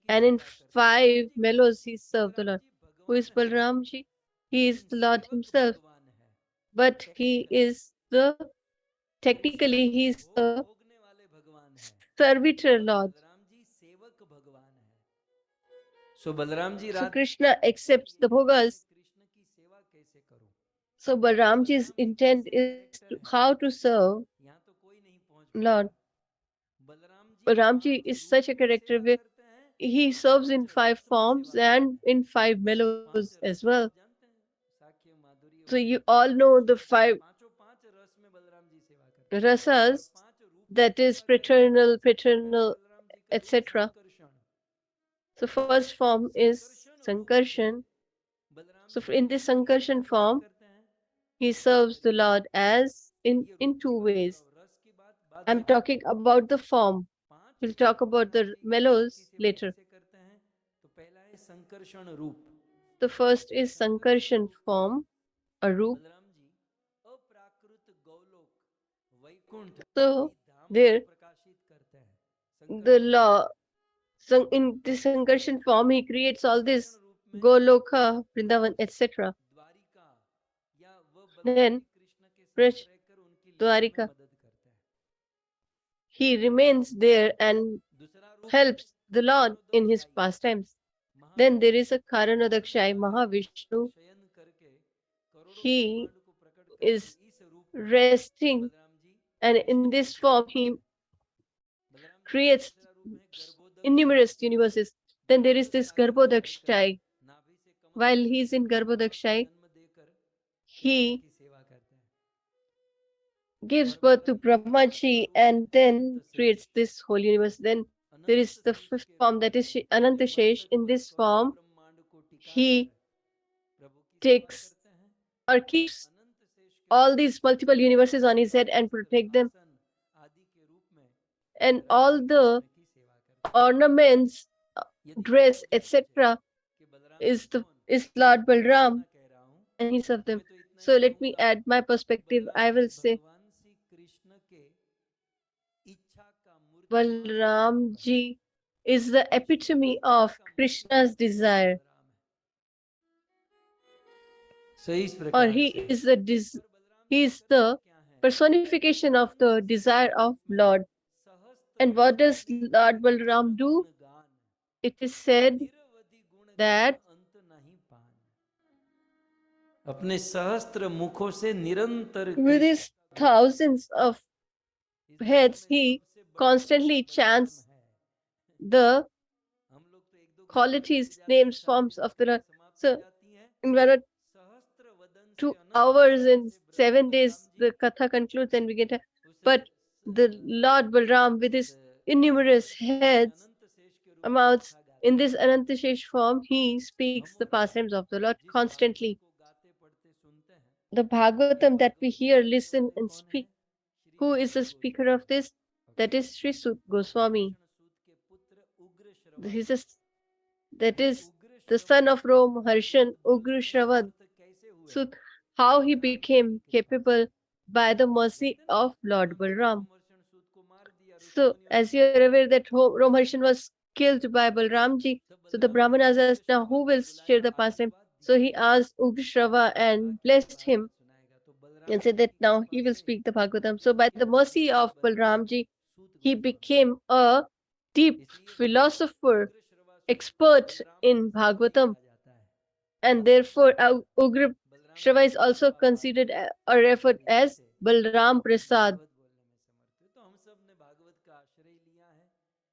and in 5 mellows he serves the Lord. Who is Balramji? He is the Lord himself, but he is technically he is a servitor Lord. So Balram ji So Krishna accepts the bhogas. Krishna की सेवा कैसे करूं, So Balramji's intent is how to serve यहाँ तो कोई नहीं पहुंच Lord. Balram ji Balramji is such a character where he serves in 5 forms and in 5 mellows as well. So you all know the 5 पांचों पांच रस में बलराम जी सेवा करते हैं rasas, और 5 रूप that is paternal, paternal, Balram ji का रूप etc. Sankarshan So first form is Sankarshan रूप से Sankarshan. Balram So ji in this Sankarshan सेवा कैसे form, करते हैं he serves the Lord as in ये रूप की 2 बात कर ways. रहा हूँ रस की बात बाद I'm में करेंगे talking about the form. पांच We'll रूप talk में about बलराम the जी कृष्ण की mellows सेवा later. कैसे करते हैं तो पहला है संकर्षण रूप The first is Sankarshan Sankarshan रूप में form, a roop. Balram ji अप्राकृत गौलोक वैकुंठ So आदि धाम को there, प्रकाशित करते हैं the Sankarshan law, in this Sankarshan form, he creates all Sankarshan this रूप में Goloka, Vrindavan, Braj etc. Dwarika या वह बलराम Then जी कृष्ण के साथ Braj, रहकर उनकी लीला में Dwarika, मदद करते हैं he remains there and दूसरा रूप है helps the Lord in his कारणोदकशाही pastimes. Then there Mahavishnu is a Karanodakshai, भूमि पर Mahavishnu. शयन करके करोड़ों He ब्रह्मांड को प्रकट करते is इस रूप में resting, Balram ji and Krishna in की this सेवा form he करते हैं बलराम जी का creates तीसरा रूप है गर्भोदकशाही innumerous universes. Then there is this गर्भोदकशाही में रहकर Garbhodakshai. नाभि से कमल While के he is in पुत्र को Garbhodakshai, जन्म देकर कृष्ण he की सेवा करते हैं gives और birth to बलराम जी का Brahma पांचवा Ji रूप है and then अनंत creates शेष this whole universe. Then there Anant is the शेष 5th के form, रूप that is में अपने Anantashesh. मस्तक In पर this करोड़ों form, ब्रह्मांड को टिकाकर he प्रभु की सेवा takes करते हैं or और keeps अनंत शेष के all रूप these में multiple universes on his वस्त्र head and शस्त्र protect them, आसन आदि के रूप में and Radha all the Krishna की सेवा करते हैं ornaments, यदि कोई dress, पूछे मुझे etc. कि बलराम जी कौन is तो मैं Lord तो इतना Balram, कह रहा हूँ and he serves तो them. मैं तो इतना ही So let me कहूंगा add my कि perspective. Balram I ji will say भगवान श्री कृष्ण के इच्छा का मूर्तिमान Balram स्वरूप है ji is the कृष्ण की epitome इच्छा of का मूर्तिमान Krishna's स्वरूप desire, बलराम है सही इस or प्रकार he से is the और बलराम he जी is करते the क्या है personification of the अनंत शेष desire के of रूप में Lord. सहस्त्र And what मुखों does से Lord करते Balram कृष्ण do? गुणगान It is said निरवधि गुण गान that अंत नहीं पान अपने सहस्त्र मुखों से निरंतर with कृष्ण his का गुणगान thousands of इस दुनिया heads, में he सबसे बड़ा constantly नेता बलराम chants है the हम लोग तो एक दो कीर्तन करके qualities, जाते हैं names, शादी forms of the विवाह Lord. में समाप्त हो So जाती है in 1 or सहस्त्र वदन से 2 अनंत hours नेत्र in से 7 Balram days, ji the katha concludes and we get a. उस But the Lord Balram with his innumerous Sankarshan रूप में heads, अनंत शेष के रूप में amounts, कथा गाते in this हैं Anantashesh form, he हम speaks the वो pastimes of the Lord जिस भागवत constantly. को गाते पढ़ते सुनते हैं The इस Bhagavatam that we भागवत को hear, गाने listen, वाले and कौन speak, है Shri who is Sut the speaker Goswami of this? That okay is Sri Sut Goswami. Sankarshan सूत के पुत्र उग्र He's श्रवासुत that ये is उग्र the son of श्रवासुत Rom ये Harshan बोलने Ugra में Shravan समर्थ कैसे हुए Sut, how he Balram ji की became कृपा से capable by the याद mercy है ना of Lord उन्होंने तो Balram. रोमहर्षण सूत को मार दिया ऋषि So, मुनियों ने as you मार are दिया aware that Rom Harshan was killed by Balramji, तब so the बलराम जी ने Brahmanas उग्र asked, now श्रवा who को will share बुलाया the pastime? आशीर्वाद So दिया he asked Ugra Shrava और कहा and कि वो blessed him भागवत सुनाएगा तो and Balram said ji that की now कृपा he will से speak the वो Bhagavatam. So by the विद्यार्थी mercy ऋषि of बन गए Balramji, Suta he Goswami became a deep इसलिए उसे philosopher, उग्र श्रवा सूत को expert बलराम in प्रसाद भी Bhagavatam, कहा जाता है and therefore Ugra Balram Shrava ji is की also कृपा considered पाकर or referred ऋषि as से Balram हम Prasad. भागवत बोलने में समर्थ हुए तो हम सब ने भागवत का आश्रय लिया है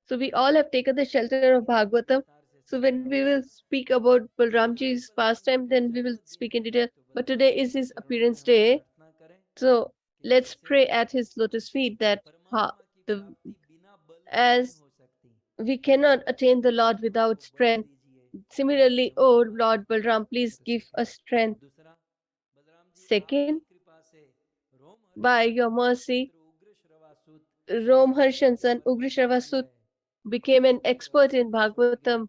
So we मैं all have taken the shelter of कीर्तन में Bhagavatam. विस्तार से So when we will समझाऊंगा speak about लेकिन आज Balramji's बलराम जी pastime, का then we will जन्मदिन speak in है detail. तो But Balram today ji is के his चरणों में appearance हम day. प्रार्थना करें So कि let's जैसे pray at his lotus feet that परमात्मा की the प्राप्ति बिना बल के नहीं as हो सकती we इसलिए cannot attain the परमात्मा Lord आप without हमको बल strength. दीजिए Similarly, कि हम oh सेवा Lord करके Balram, सफल please कर give सकें us strength. दूसरा बलराम जी Second, आपकी कृपा से by रोमहर्षण your सूत के mercy, पुत्र उग्र श्रवासुत Rom भागवत Harshan's son में Ugra पकड़ Sravasut गए became an उनके expert in रहस्य को समझ गए Bhagavatam.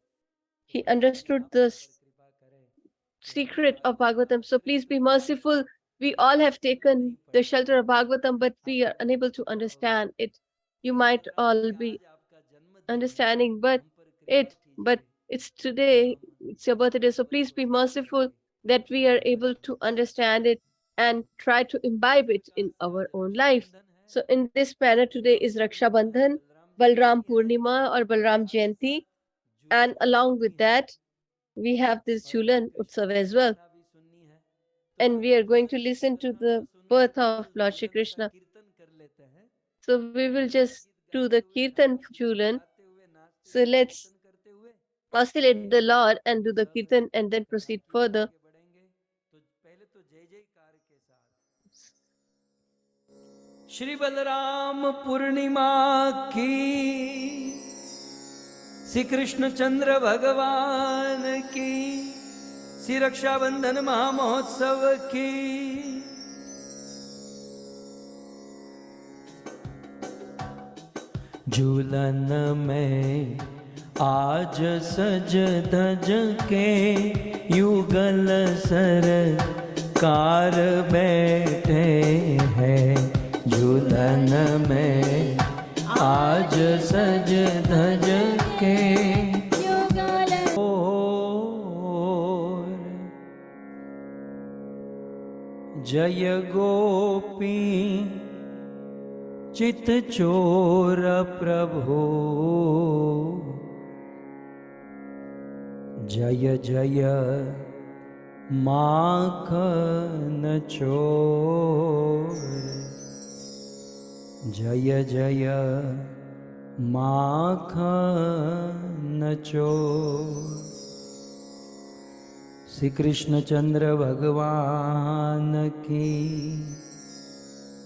तो He बलराम जी understood आप the हम पर कृपा करें कि हम secret of शास्त्रों का Bhagavatam. So आश्रय please be करके merciful. We all Bhagavat have को भी नहीं taken पढ़ the shelter of पाए Bhagavatam, but we are आपकी बहुत unable to कृपा होगी understand it. You तो might Balram ji all be आज आपका जन्मदिन है understanding, but हम पर कृपा but कीजिए it's कि today, हम it's your birthday, so Bhagavat please को be समझ merciful सके that we are able धन्यवाद to understand it and try to इसी imbibe it प्रकार in से our आज own life. रक्षाबंधन है So in this manner, today Ram is Raksha पूर्णिमा है Bandhan, बलराम Balram जयंती है Purnima or और Balram साथ ही साथ Jayanti, झूलन and along उत्सव भी with है that, we have this और हमें Jhulan कृष्ण Utsav की as well. कथा भी सुननी है तो And we आइए are going to आज इस listen to कथा को the सुन के birth of केवल Lord Shri झूलन का Krishna. कीर्तन कर लेते हैं So we will Jhulan just गीत do गाते the हुए Kirtan Jhulan. गाते हुए नाचते So हुए let's कीर्तन करते हुए oscillate आइए the Lord and do हम the सब Kirtan and then कथा proceed की ओर further. आगे बढ़ेंगे तो पहले तो जय जयकार श्री बलराम पूर्णिमा की, श्री कृष्ण चंद्र भगवान की, श्री रक्षाबंधन महामहोत्सव की। झूलन में आज सज धज के युगल सरकार बैठे हैं। झूलन में आज सज धज के जय गोपी चित चोर प्रभु, जय जय माखन चोर, जय जय माखन चोर। श्री कृष्ण चंद्र भगवान की,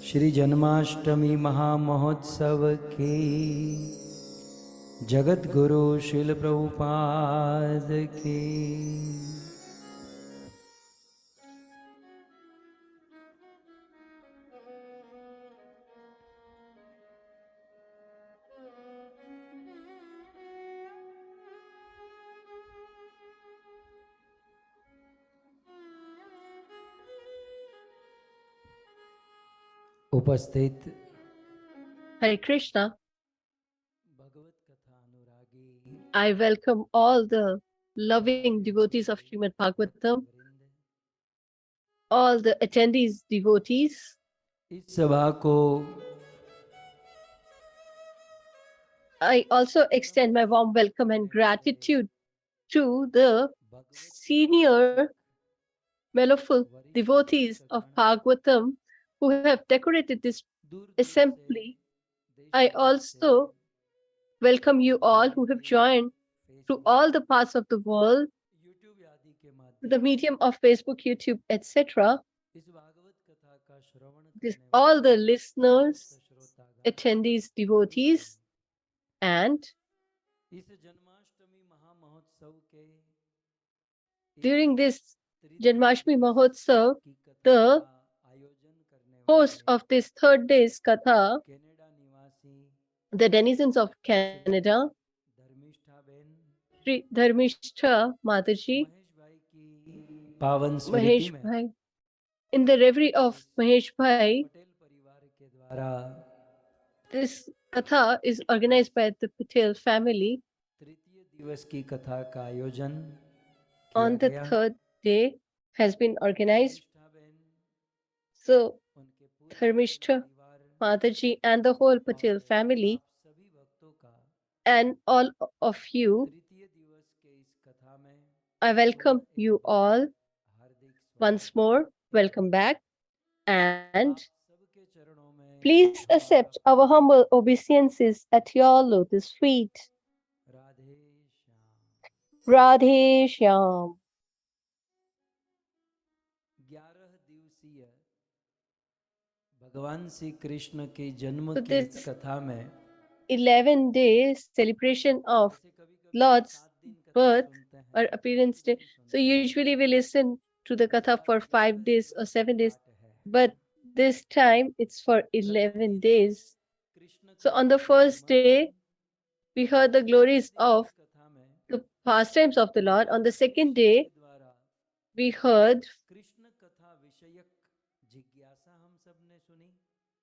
श्री जन्माष्टमी महामहोत्सव की, जगत गुरु शिल प्रभुपाद की। उपस्थित Hare Krishna. भगवत कथा अनुरागी I welcome all the loving devotees of Srimad Bhagavatam, all the attendees, devotees. इस सभा को I also extend my warm welcome and gratitude to the senior mellowful devotees of Bhagavatam who have decorated this assembly. I also welcome you all who have joined through all the parts of the world, YouTube आदि के through माध्यम the medium of Facebook, YouTube, etc. इस भागवत कथा का श्रवण This, करने all the वाले listeners, श्रोतागण attendees, devotees, and इस जन्माष्टमी महामहोत्सव के during this तृतीय Janmashtami Mahotsav, की कथा the का आयोजन करने host वाले of this third day's katha, Canada निवासी the denizens of Canada, Dharmishtha Ben Sri Dharmishtha Mataji, Mahesh भाई की पावन स्मृति Mahesh में Bhai, in the reverie of Mahesh Bhai, Patel परिवार के द्वारा this katha is organized by the Patel family. तृतीय दिवस की कथा का आयोजन On किया the गया। third day has been organized. Dharmishtha Ben, So उनके पूरे Dharmishtha परिवार, Mataji and the whole Patel family आप सभी भक्तों का and all of you, तृतीय दिवस के इस कथा में I welcome you all हार्दिक स्वागत। once more. Welcome back. And आप सबके चरणों में please accept our humble obeisances at your lotus feet. Radhe Shyam. Radhe Shyam. 11 दिवसीय भगवान श्री कृष्ण के जन्म So की इस this कथा में 11 days celebration of ऐसे कभी-कभी Lord's 7 दिन कथा birth सुनते हैं, or appearance day. So usually we listen to the katha for 5 days or 7 days, but this time it's for 11 days. So on the first day, we heard the glories of the pastimes of the Lord. On the second day, we heard Krishna कथा विषयक जिज्ञासा हम सबने सुनी।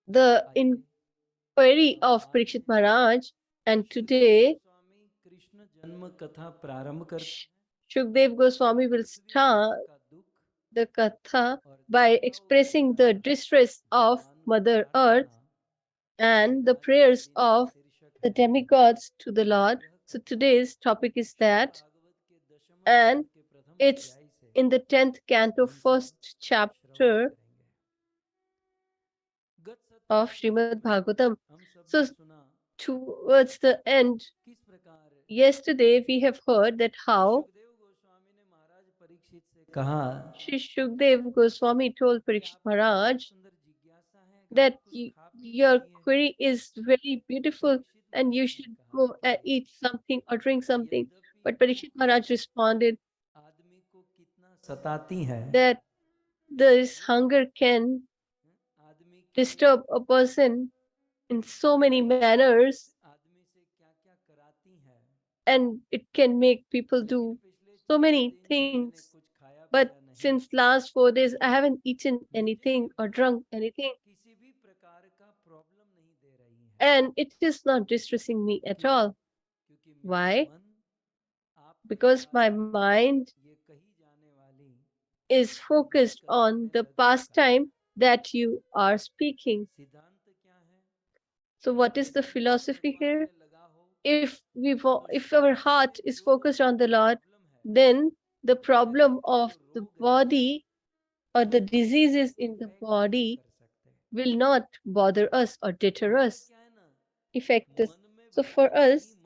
the आइए, inquiry of Parikshit Maharaj, and today स्वामी कृष्ण जन्म कथा प्रारंभ करते हैं। Shukdev Goswami will start का दुख the katha और by expressing the distress of Mother Earth and the prayers of the demigods to the Lord. So today's topic is that, and it's in the 10th canto, first chapter of Srimad Bhagavatam. So towards the end, yesterday we have heard that how कहा Shri Shukdev Goswami told Parikshit Maharaj that your query is very beautiful and you should go and eat something or drink something. But Parikshit Maharaj responded आदमी को कितना सताती है, that this hunger can आदमी के disturb a person in so many manners आदमी से क्या क्या कराती है। and it can make people लेकिन do पिछले so 4 many दिन से मैंने things. कुछ खाया But पिया नहीं, since last 4 days, I haven't eaten anything or drunk anything, किसी भी प्रकार का प्रॉब्लम नहीं दे रही है, and it is not distressing me at all. क्योंकि मेरा Why? मन आपके Because my द्वारा mind ये कही जाने वाली is बात focused करने on में the लग चुका है। pastime that you are speaking. सिद्धांत क्या है? So, what is the यदि मन philosophy भगवान here? में लगा हो If our heart is focused on the Lord, then the problem of the body or the diseases in the body will not bother us or deter us, affect us. So for us,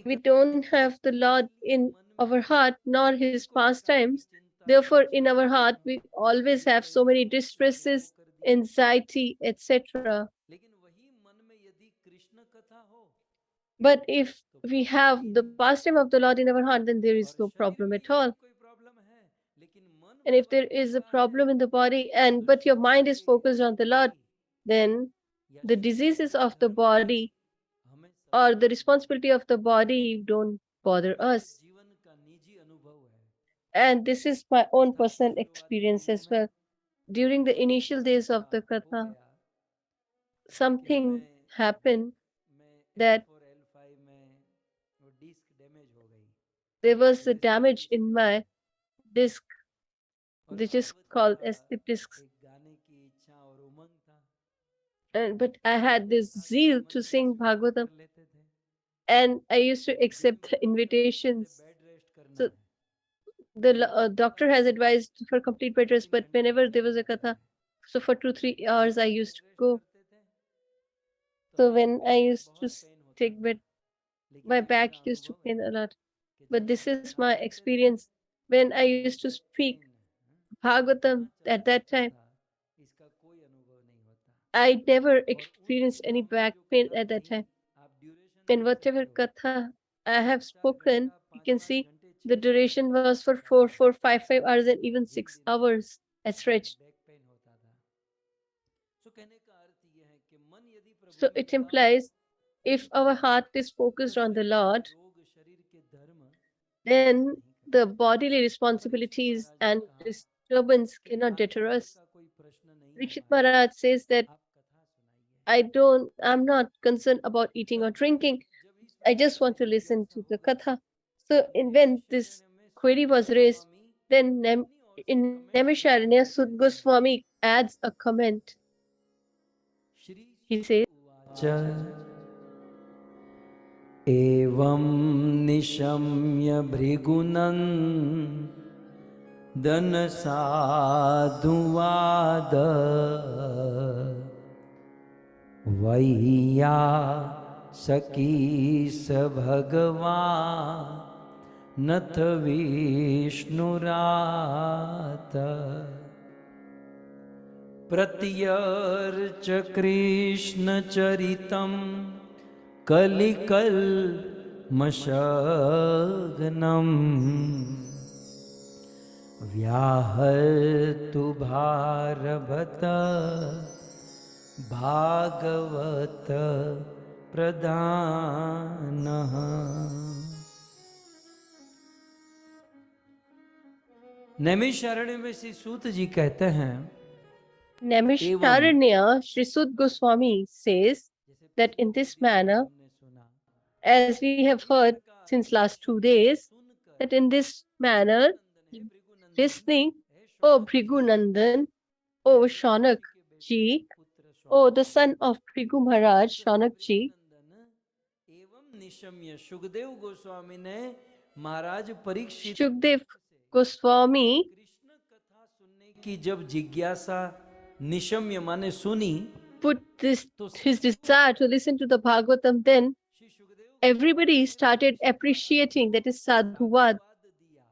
we don't have the Lord in our heart nor his pastimes. Therefore, in our heart, we always have so many distresses, anxiety, etc. लेकिन वही मन में यदि कृष्ण कथा हो But if we have the pastime of the Lord in our heart, then there is और no शरीर problem में at यदि all. कोई प्रॉब्लम है लेकिन मन And if there भगवान में is a लगा है problem in the body and तो but your शरीर mind is के focused on the Lord, बीमारी then या the शरीर diseases के of the धर्म body हमें or the सताते नहीं। responsibility of the body don't और bother ये मेरे us. जीवन का निजी अनुभव है। And this is my own कथा के personal शुरुआती experience दिनों as में well. During the initial days of ऐसा the हो Katha, गया कि something happened मैं that L4 L5 में वो डिस्क डैमेज हो गई there was a जिसे slip damage disc in कहते my हैं। disc, और which is तब called थोड़ा as slip discs. एक गाने की इच्छा और उमंग था, But I had ऐसा this था कि zeal मन to में sing स्वीकार Bhagavatam, कर लेते थे and I used to दिन accept में the तो मेरा फिक्स है invitations. बेड रेस्ट करना So है, the लेकिन जब कथा doctor has शुरू होती advised for complete bed rest, 2-3 but घंटे whenever तक there चला was a जाता Katha, है। so for 2-3 जब hours I हम used bed to rest go. करते थे तो So हमारे when I बैक में used to बहुत पेन होता take था, bed, लेकिन my ये back मेरा used to अनुभव है pain a lot. कि But जब this हम is कथा my सुनते थे experience when I तो used to back speak pen Bhagavatam इतना चला at that जाता time. था इसका कोई अनुभव नहीं होता। I never और उन experienced any दिनों में back जो pain कथा at that कही time. आप ड्यूरेशन And देख सकते whatever हो, Katha I have 4-4 spoken, घंटा you can 5-5 see घंटे the 6-6 duration घंटे was तक for चला 4, जाता था 5 hours and even जिन 6 दिनों में hours at stretch. Back pain होता था। सो कहने का अर्थ ये है कि मन यदि प्रभु So में it लगा हो implies if our heart is तो focused on the शरीर के Lord, रोग शरीर के धर्म पीछा then नहीं the करते। bodily परीक्षित responsibilities महाराज ने and कहा disturbance कि cannot deter आत्मबल us. का कोई प्रश्न नहीं है Rikshit Maharaj, Maharaj says that आप कथा सुनाइए। I'm not concerned about eating or तब drinking. जब इस I प्रकार just से want to listen जिज्ञासा to हो the गई Katha. So तो when this नैमिषारण्य में query Suta was raised, Goswami then अपनी ओर से in कमेंट देते Naimisharanya, हुए Sud कहते हैं, Goswami adds a comment. Shri He Suta says, उवाच एवं निशम्य भृगुनन्दन साधुवाद वैया सकी स भगवान नथ विष्णुरात प्रत्यर्च कृष्ण चरितम कलिकल्मषग्नम् व्याहर्तु भारभत भागवत प्रधानः। नैमिषारण्य में श्री सूत जी कहते हैं Naimisharanya, Sri Sud Goswami says that in this manner, as we have heard since last 2 days, that in this manner, listening, O Bhrigunandan, O Shanak ji, O the son of Bhrigu Maharaj, Shanak ji, एवं निशम्य सुखदेव गोस्वामी ने महाराज Parikshit Shukdev Goswami Krishna कथा सुनने की जब जिज्ञासा निशम्य माने सुनी put this तो his desire to listen to the Bhagavatam, then Shri Sukhdev everybody started appreciating, that is sadhuvad. दिया,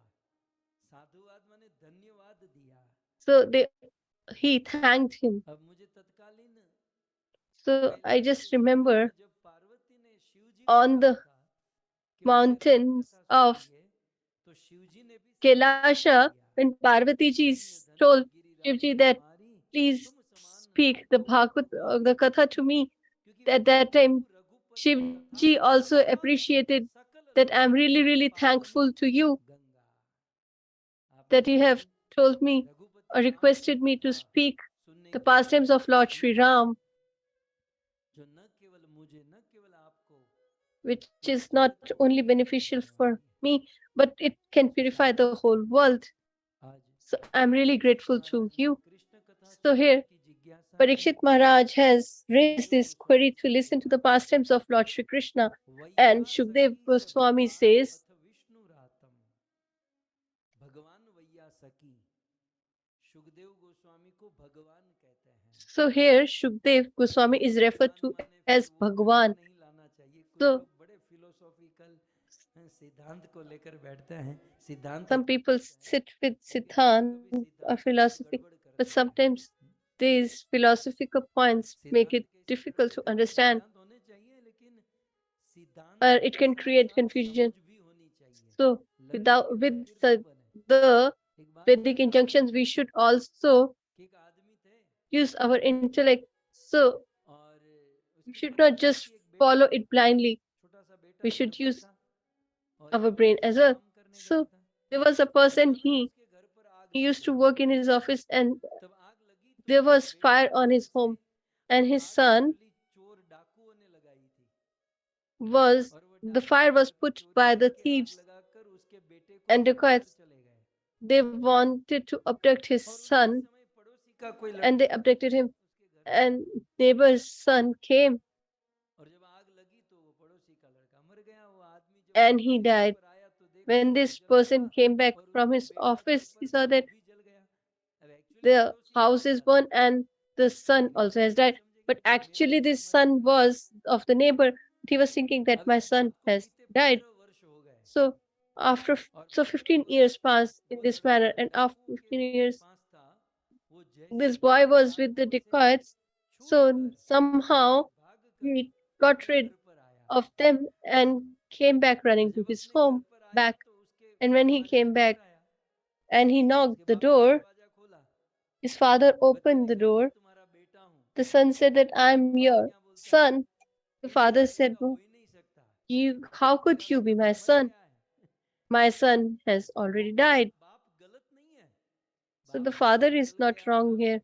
साधुवाद माने धन्यवाद दिया। So he thanked him. अब मुझे तत्कालीन So I just remember on the mountains of Kailasha, when Parvati ji told Shivji that please speak the Bhagavad, the Katha to me. At that time, Shivji also appreciated that I'm really, really thankful to you that you have told me or requested me to speak the pastimes of Lord Sri Ram, which is not only beneficial for me, but it can purify the whole world. So I'm really grateful to you. So here, Parikshit Maharaj has raised this query to listen to the pastimes of Lord Sri Krishna, and Shukdev Goswami says, so here Shukdev Goswami is referred to as Bhagwan. So सिद्धांत को लेकर बैठते हैं सिद्धांत some people sit with Siddhant or philosophy, but sometimes these philosophical points make it difficult to understand, होने चाहिए लेकिन सिद्धांत or it can create confusion. भी होनी चाहिए So with the Vedic injunctions, we should also एक आदमी थे use our intellect. So और we should not just follow it blindly. छोटा सा बेटा We should use और our brain as well. So there was a person, he घर पर आग used to work in his office, and तब आग लगी तो there was fire on his home, and his son चोर डाकुओं ने लगाई थी was the fire was put by the thieves लगाकर उसके बेटे को and dacoits. चले गए They wanted to abduct his son, समय पड़ोसी का कोई and they abducted him. And neighbor's son came, और जब आग लगी तो वो पड़ोसी का लड़का मर गया वो आदमी जब and he died. पर आया तो देखा When this person came back from his office, he saw that भी जल गया अब actually the house is burned and the son also has died. But actually, this son was of the neighbor. He was thinking that my son has died. वर्ष हो गए So after so 15 years passed in this manner, and after 15 years, पास था वो this boy was with the dacoits. So somehow he got rid पर आया of them and came back running to his home back. तो उसके And when he came back आया and he knocked the door, दरवाजा खोला his father opened the door. तुम्हारा बेटा हूँ The son said that I'm your son. The father said, हो no, ही नहीं सकता how could you be my son? My son has already died. बाप गलत नहीं है So the father is not wrong here.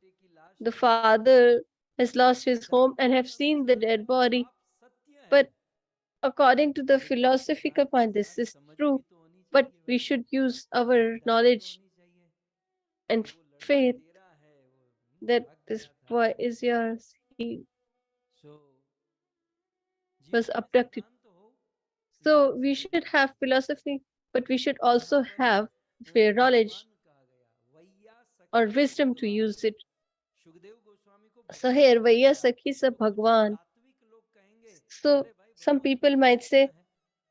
The father has lost his home and have seen the dead body. सत्य है But according to the philosophical point, this is true. But we should use our knowledge and faith तेरा है वो that this boy is yours. He so was abducted. So we should have philosophy, but we should also have fair knowledge or wisdom to use it. Sukhdev Goswami को So here, Vaya Sakhi sa Bhagwan. तात्विक लोग कहेंगे So some people might say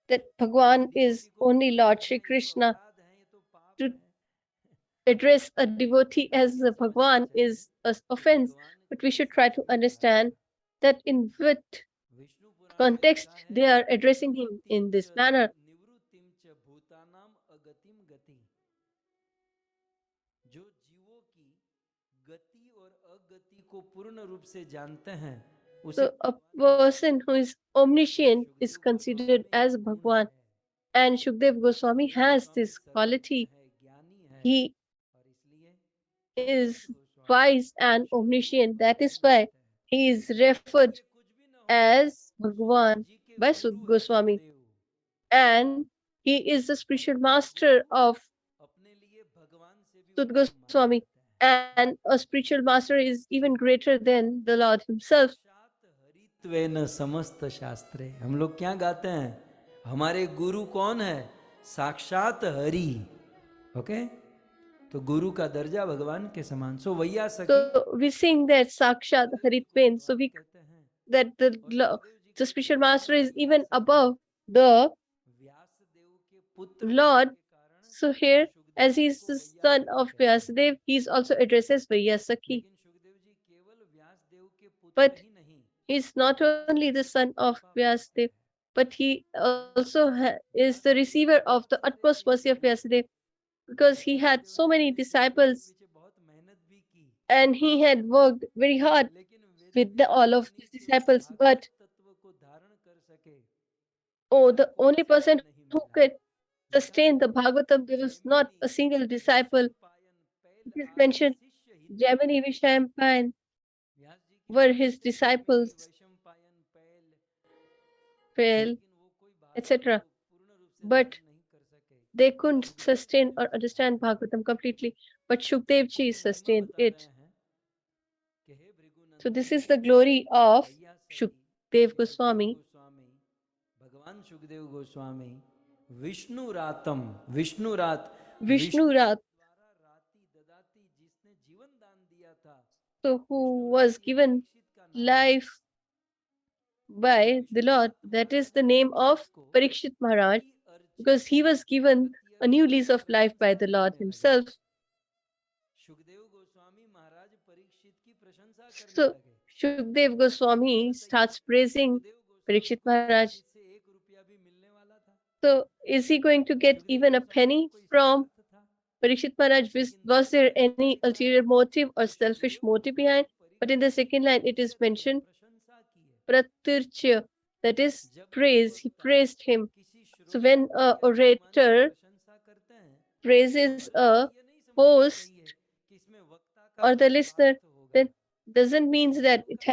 that Bhagwan is only Lord Shri Krishna. अपराध है ये तो पाप To है address a devotee as a Bhagwan is an offense, but we should try to understand that in what Vishnu Purana context they are addressing him in this manner. निवृत्तिम च भूतानाम अगतिम गति जो जीवों की गति और अगति को पूर्ण रूप से जानते हैं उसे So a person who is omniscient is considered as Bhagwan, and Shukdev Goswami has this quality. है ज्ञानी है He और इसलिए is wise and omniscient. That is why he is referred as Bhagwan by Sud Goswami. And he is the spiritual master of अपने लिए भगवान से भी Sud Goswami. And a spiritual master is even greater than the Lord himself. हरित्वेन समस्त शास्त्रे हम लोग क्या गाते हैं हमारे गुरु कौन है साक्षात हरि ओके तो गुरु का दर्जा भगवान के समान सो वैया सखी So we sing that Sakshat Haritven. So we कहते हैं that the spiritual master is even above the Vyasdev के पुत्र Lord. के कारण So here, as he is the son of Vyasadev, he is also addressed as Vaiyasakhi. लेकिन सुखदेव जी केवल व्यासदेव के पुत्र But ही नहीं He is not only the son of Vyasadeva, but he also is the receiver of the utmost mercy of Vyasadeva, because he had so many disciples and he had worked very hard with all of his disciples. But oh, the only person who could sustain the Bhagavatam, there was not a single disciple. It is mentioned Gemini Vishampayan were his disciples, fail, etc. But they couldn't sustain or understand Bhagavatam completely. But Shukdev ji sustained it. So this is the glory of Shukdev Goswami. भगवान सुखदेव गोस्वामी विष्णु रातम विष्णु रात Vishnu Rat, द्वारा राति ददाती जिसने जीवन दान दिया था so who was given life by the Lord. That is the name of Parikshit Maharaj, because he was given a new lease of life by the Lord himself. Sukhdev Goswami महाराज परीक्षित की प्रशंसा करने So लगे Shukdev Goswami starts praising Parikshit Maharaj. से एक रुपया भी मिलने वाला था So is he going to get even a penny from Parikshit Maharaj? Was there any ulterior motive or selfish motive behind? But in the second line, it is mentioned Pratirchya, that is praise. He praised him. So when a orator praises a host or the listener, then doesn't mean that it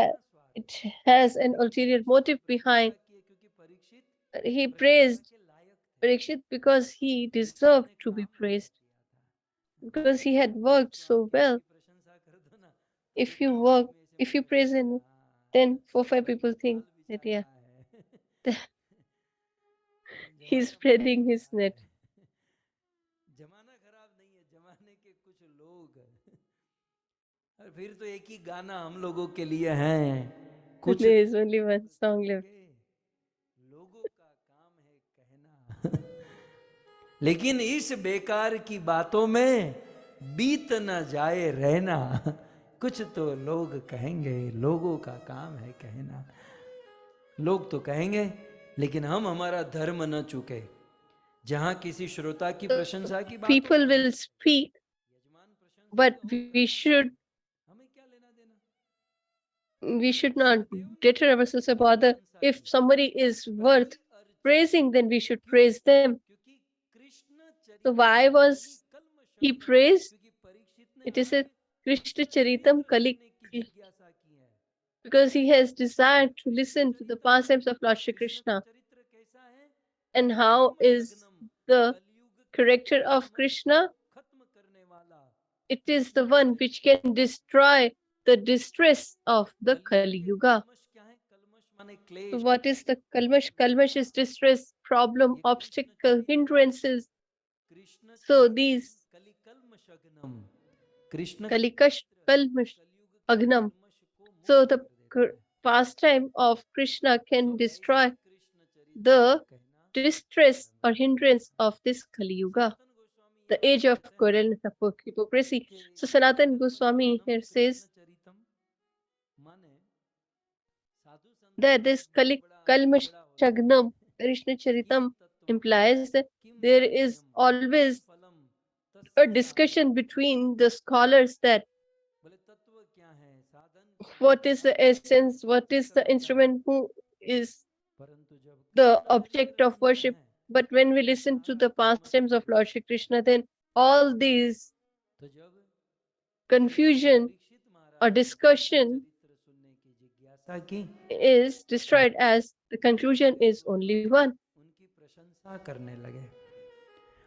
has an ulterior motive behind. He praised Parikshit because he deserved to be praised, because he had worked so well. If you work, if you praise him, then 4-5 people think that yeah, he's spreading his net. जमाना खराब नहीं है जमाने के कुछ लोग और फिर तो एक ही गाना हम लोगों के लिए है कुछ There is only one song left. लोगों का काम है कहना लेकिन इस बेकार की बातों में बीत न जाए रहना कुछ तो लोग कहेंगे लोगों का काम है कहना लोग तो कहेंगे लेकिन हम हमारा धर्म न चुके जहां किसी श्रोता की प्रशंसा की बात People will speak, but we should हमें क्या लेना देना we should not deter ourselves or bother. If somebody is worth praising, then we should praise them. क्योंकि Krishna So why was he praised? क्योंकि परीक्षित ने It is a Krishna Charitam Kali, की जिज्ञासा की है because he has desired to listen to the pastimes of Lord Shri Krishna. चरित्र कैसा है And how is the character of Krishna? खत्म करने वाला It is the one which can destroy the distress of the Kali Yuga. कलमश क्या है कलमश माने क्लेश So what is the kalmash? Kalmash is distress, problem, obstacle, hindrances. Krishna So these कलि कलमशग्नम Krishna kalikash kalmash agnam. So the pastime of Krishna can destroy the distress or hindrance of this Kali Yuga, the age of quarrel and hypocrisy. So Sanatan Goswami here says that this Kalmashagnam Krishna Charitam implies that there is always a discussion between the scholars that what is the essence, what is the instrument, who is the object of worship. But when we listen to the pastimes of Lord Shri Krishna, then all these confusion or discussion is destroyed, as the conclusion is only one.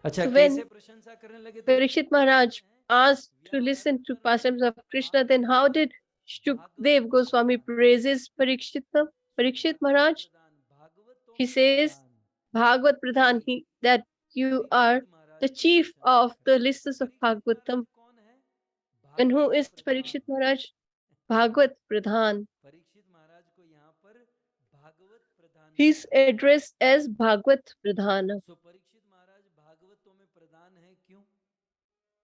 अच्छा So when कैसे प्रशंसा करने लगे थे Parikshit Maharaj asked to listen to pastimes of Krishna, then how did Shukdev Goswami praises Parikshit Maharaj? He says, Bhagavad Pradhan, that you are the chief of the listeners of Bhagavatam. And who is Parikshit Maharaj? Bhagavad Pradhan. Parikshit महाराज को यहाँ पर भागवत प्रधान He is addressed as Bhagavad Pradhan. सो परीक्षित महाराज भागवतों में प्रधान है क्यों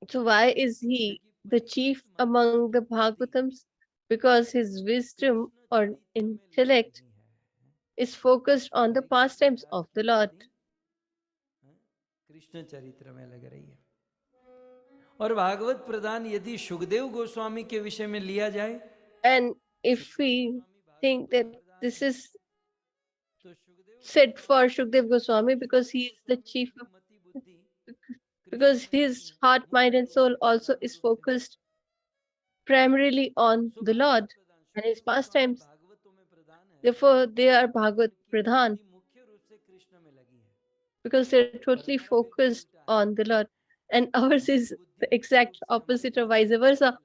So why is he the chief among the Bhagavatams? because his wisdom or intellect is focused on the pastimes of the Lord. Krishna चरित्र में लग रही है। और भागवत प्रधान यदि सुखदेव गोस्वामी के विषय में लिया जाए, And if we think that this is said for Shukdev Goswami because he is the chief of, because his heart, mind, and soul also is focused primarily on the Lord and his pastimes. Therefore, they are Bhagavad Pradhan मुख्य रूप से कृष्ण में लगी है। because they're totally focused on the Lord. And ours is the exact opposite or vice versa.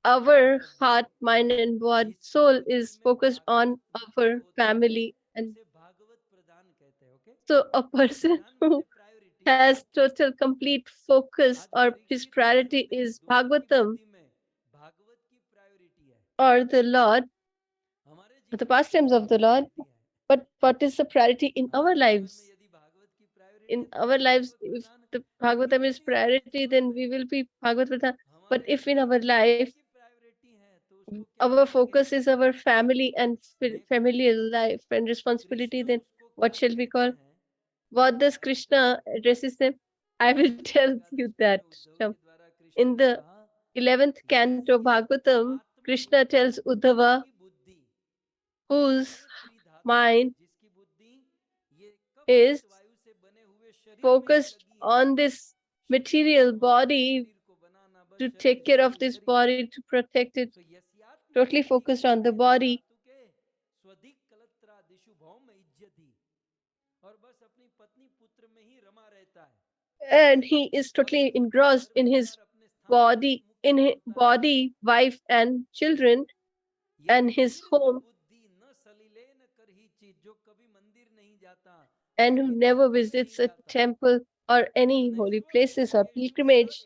Our heart, mind, and body, soul is focused on our family. And so a person who has total complete focus or his priority is Bhagavatam or the Lord, or the pastimes of the Lord. But what is the priority in our lives? In our lives, if the Bhagavatam is priority, then we will be Bhagavad Pradhan. But if in our life, our focus is our family and familial life and responsibility, then what shall we call? What does Krishna addresses them? I will tell you that. In the 11th canto Bhagavatam, Krishna tells Uddhava, whose mind is focused on this material body, to take care of this body, to protect it, totally focused on the body. And he is totally engrossed in his body, in his body, wife, and children, and his home, and who never visits a temple or any holy places or pilgrimage.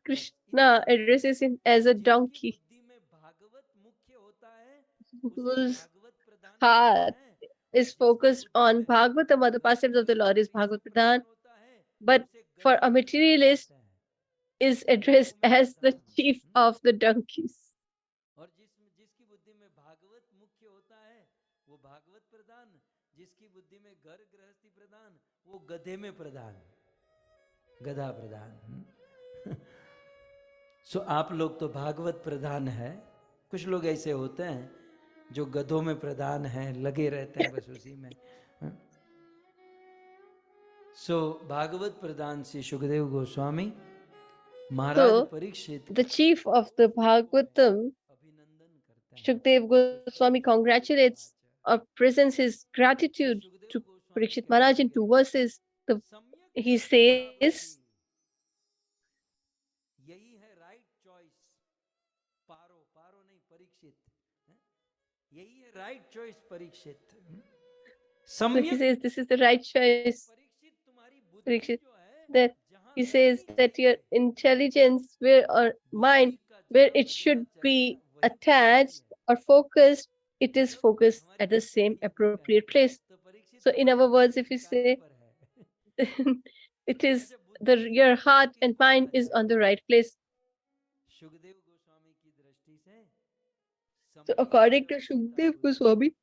Krishna addresses him as a donkey whose heart is focused on Bhagavatam or the pastimes of the Lord is Bhagavad Pradhan, but for a materialist is addressed as the chief of the donkeys. और जिसकी बुद्धि में भागवत मुख्य होता है वो भागवत प्रधान, जिसकी बुद्धि में घर गृहस्थी प्रधान वो गधे में प्रधान, गधा प्रधान। सो आप लोग तो भागवत प्रधान है, कुछ लोग ऐसे होते हैं जो गधों में प्रधान हैं, लगे रहते हैं बस उसी में। सो भागवत प्रधान श्री सुखदेव गोस्वामी महाराज Parikshit the chief of the Bhagavatam, Shukdev Goswami congratulates or presents his gratitude to Parikshit Maharaj in two verses. He says, यही है राइट चॉइस, पारो पारो नहीं परीक्षित, यही है right choice Parikshit. so he says this is the right choice, Parikshit. That he says that your intelligence, where or mind, where it should be attached or focused, it is focused at the same appropriate place. So in other words, if you say it is your heart and mind is on the right place. So according to Shukdev Goswami,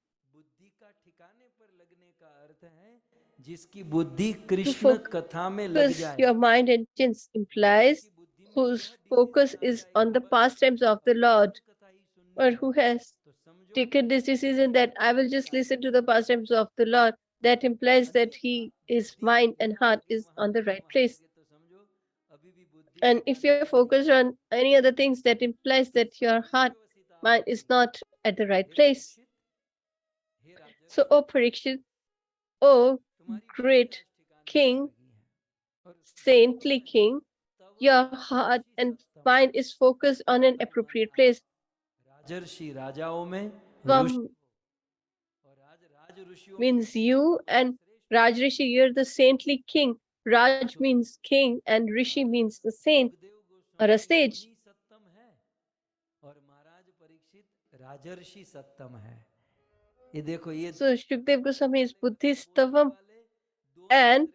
जिसकी बुद्धि कृष्ण कथा में लग जाए, your mind and intelligence implies whose focus is on the pastimes of the Lord, or who has taken this decision that I will just listen to the pastimes of the Lord, that implies that his mind and heart is on the right place. And if you're focused on any other things, that implies that your heart, mind is not at the right place. So, O Parikshit, O great king, saintly king, your heart and mind is focused on an appropriate place. Means you, and Rajrishi, you're the saintly king. Raj means king and Rishi means the saint or a sage. So Shukdev Goswami is Buddhistavam and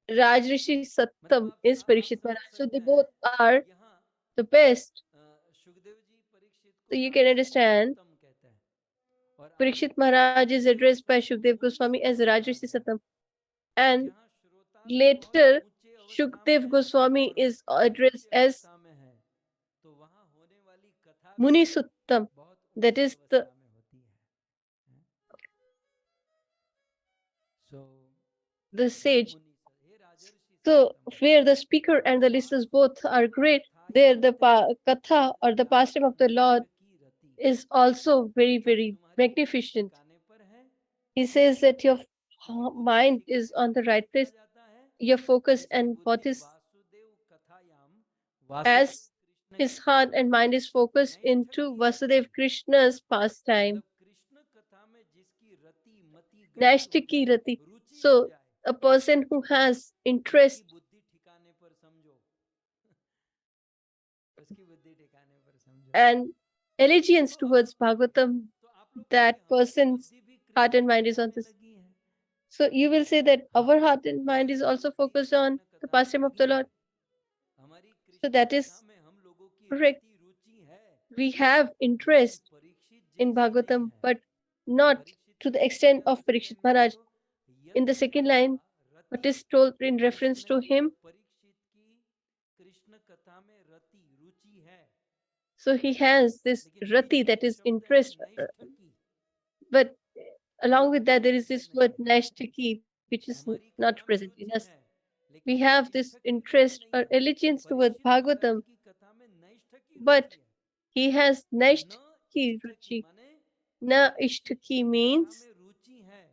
Rajrishi Sattam मतलब आप is आप Parikshit समझ Maharaj. So सकते they हैं both are यहाँ the best. Sukhdev ji Parikshit So को you can Rajarshi understand सत्तम कहते हैं और Parikshit आगे Maharaj is Sukhdev addressed by Goswami को Shukdev मुनि Goswami as सत्तम कहा Rajrishi गया Sattam. And जहाँ श्रोता तो बहुत later ऊंचे अवस्था में Shukdev है Goswami और is वक्ता भी ऊंचे addressed as अवस्था में है तो वहाँ होने वाली कथा भी Muni Suttam. बहुत That ऊंची is the अवस्था में होती है सो हे sage. मुनि हे राजर्षि So सत्तम where the speaker and the वहाँ listeners both are श्रोता great, there the कथायाम ते katha or the pastime of the Lord नष्ट की रति is also very, very तुम्हारी बुद्धि magnificent. ठिकाने पर है He says that your उसकी बुद्धि mind is ठिकाने on पर the right कैसे आ place, जाता है your focus, जिसकी and what बुद्धि is Vasudev कथायाम Vasudev as Krishna his की heart कथा and में mind is focused नैष्ठ into की रति Vasudev Krishna's pastime. मतलब कृष्ण कथा में जिसकी रति मति गति हो Naishtiki जाए Rati. रुचि हो So जाए a person who has उसकी interest बुद्धि ठिकाने पर समझो उसकी बुद्धि ठिकाने पर समझो and allegiance तो अब towards Bhagavatam, तो आप लोग that कहोगे हमारी person's बुद्धि भी heart Krishna and mind is कथा on में this. लगी है So you will say that हाँ our heart and mind हमारी is also बुद्धि focused on कृष्ण the कथा में pastime of the लगी है Lord. हमारी So कृष्ण that कथा is में हम लोगों की correct. रति रुचि है We have लेकिन interest परीक्षित in जैसी नहीं Bhagavatam, है but not Parikshit to the कैसी है extent जरा of दूसरी Parikshit लाइन में Maharaj. देखो In the यत second मया line, what Rati is told in Krishna reference to him, Parikshit की कृष्ण कथा में रति रुचि है so he has this लेकिन rati, बीच में that एक is शब्द है interest, नैष्ठ की but वो along with कथा that, में there is प्रकट this नहीं word है naishtiki, which is हमारी not कथा में present in रुचि us. है We लेकिन have नैष्ठ this की रुचि interest नहीं or है allegiance towards परीक्षित महाराज Bhagavatam, की कथा में नैष्ठ की रुचि but है he has न naishtiki इष्ट की ruchi. माने Na परीक्षित ishtaki की कथा means में रुचि है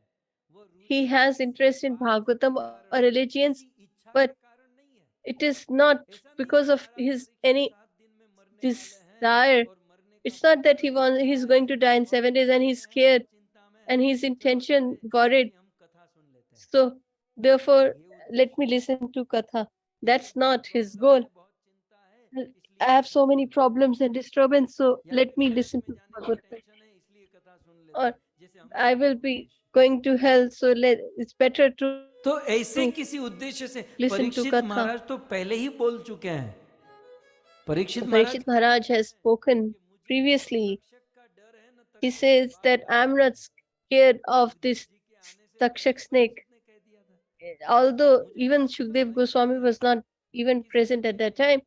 वो he रुचि has किसी interest in स्वार्थ का Bhagavatam or कारण allegiance, किसी इच्छा का but कारण नहीं है it is not ऐसा नहीं है because कि of Maharaj his Parikshit any 7 दिन में मरने वाले हैं desire. और मरने का It's not बहुत that डर लग रहा he's है going to die in और 7 days and टेंशन he's में है और scared चिंता में and है his चलो intention अरे worried. अभी हम कथा सुन लेते हैं So therefore, ये let me उद्देश्य listen to Katha. या That's बहुत not his प्रॉब्लम goal. है बहुत चिंता है I इसलिए have कथा so सुन many लेते हैं problems and disturbance, so या let me नरक listen में to जाने का Bhagavad. टेंशन है इसलिए कथा सुन लेते Or हैं जैसे हम I लोगों का will be उद्देश्य going to hell, so it's better to तो ऐसे किसी उद्देश्य से listen to परीक्षित Katha. महाराज तो पहले ही बोल चुके हैं परीक्षित महाराज Parikshit Maharaj has spoken कि मुझे न तो previously. तक्षक का डर है न He तक्षक के says बाल that का I'm डर है not scared of Sukhdev this जी के आने से पहले Takshak snake. परीक्षित ने कह दिया था Although मुझे even तक्षक का Shukdev भय नहीं Goswami है was not even किसी से present at डर that नहीं है time,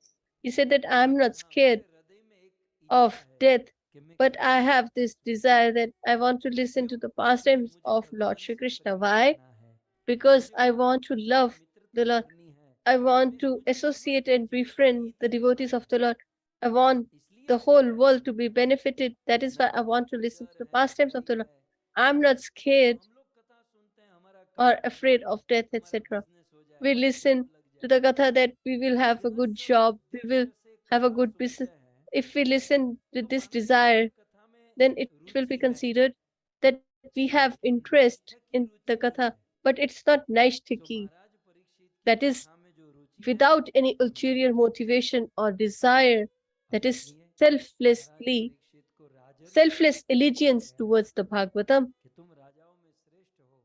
he said that I'm लेकिन not हाँ scared मेरे हृदय में एक of इच्छा है death, कि मैं but I कृष्ण have कथा this सुनूं desire that I want to listen क्यों to the क्योंकि pastimes मुझे of Lord भगवान Shri से Krishna. Prem Why? करना है Because मुझे I want भगवान to के साथ love the मित्रता Lord. करनी है I want to मुझे associate समस्त and जीवों का befriend हित the करना devotees of है the Lord. I want इसलिए the मैं whole कथा world सुन to be लेता हूँ benefited. That is न why I तो want to मुझे listen to डर the है न pastimes of भय the Lord. है I'm not तो scared हम लोग कथा सुनते हैं हमारा or काम करना afraid है of death, हमारा etc. बिजनेस हो जाए We हमारा listen जॉब लग to जाए the Katha that we will have a इधर good सब job, we will उद्देश्य से have a कथा good सुनते business. हैं If we listen to तो this माने हमारी desire, कथा में then it will be रुचि है considered that we have लेकिन interest नैष्ठ की in the रुचि नहीं Katha. है But it's not so Naishtiki. महाराज परीक्षित की That is कथा में जो रुचि है without any वो ulterior नैष्ठ की है motivation or desire. और That is इसलिए महाराज selflessly, परीक्षित को राजर्षि selfless कहा allegiance गया towards the Bhagavatam. कि तुम राजाओं में श्रेष्ठ हो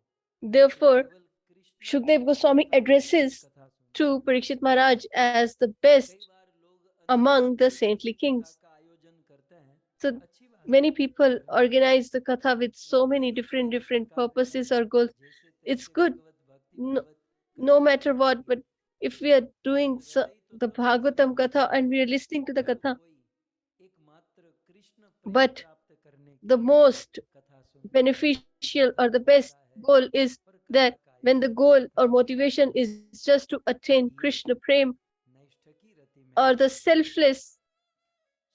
कि Therefore, केवल कृष्ण Shukdev Goswami कथा की addresses कथा सुनते to हो Parikshit Maharaj as the कई best बार लोग अनेक among the उद्देश्य saintly से कथा kings. का आयोजन करते हैं So अच्छी बात है many people organize the katha with so many विभिन्न different प्रकार से purposes or goals. जैसे It's तैसे good, भगवत भक्ति no, भावत no कथा matter सुननी what. चाहिए But if we are लेकिन doing हृदय तो the तब प्रसन्न Bhagavatam होता katha है and we are listening to the जब katha, कोई एकमात्र कृष्ण प्रेम but प्राप्त करने के the लिए most कथा सुनता है beneficial or कथा the best सुनता है goal is और that कथा का when the आयोजन goal करता or है motivation is just to attain और ये Krishna prem नैष्ठ की रति में or है the selfless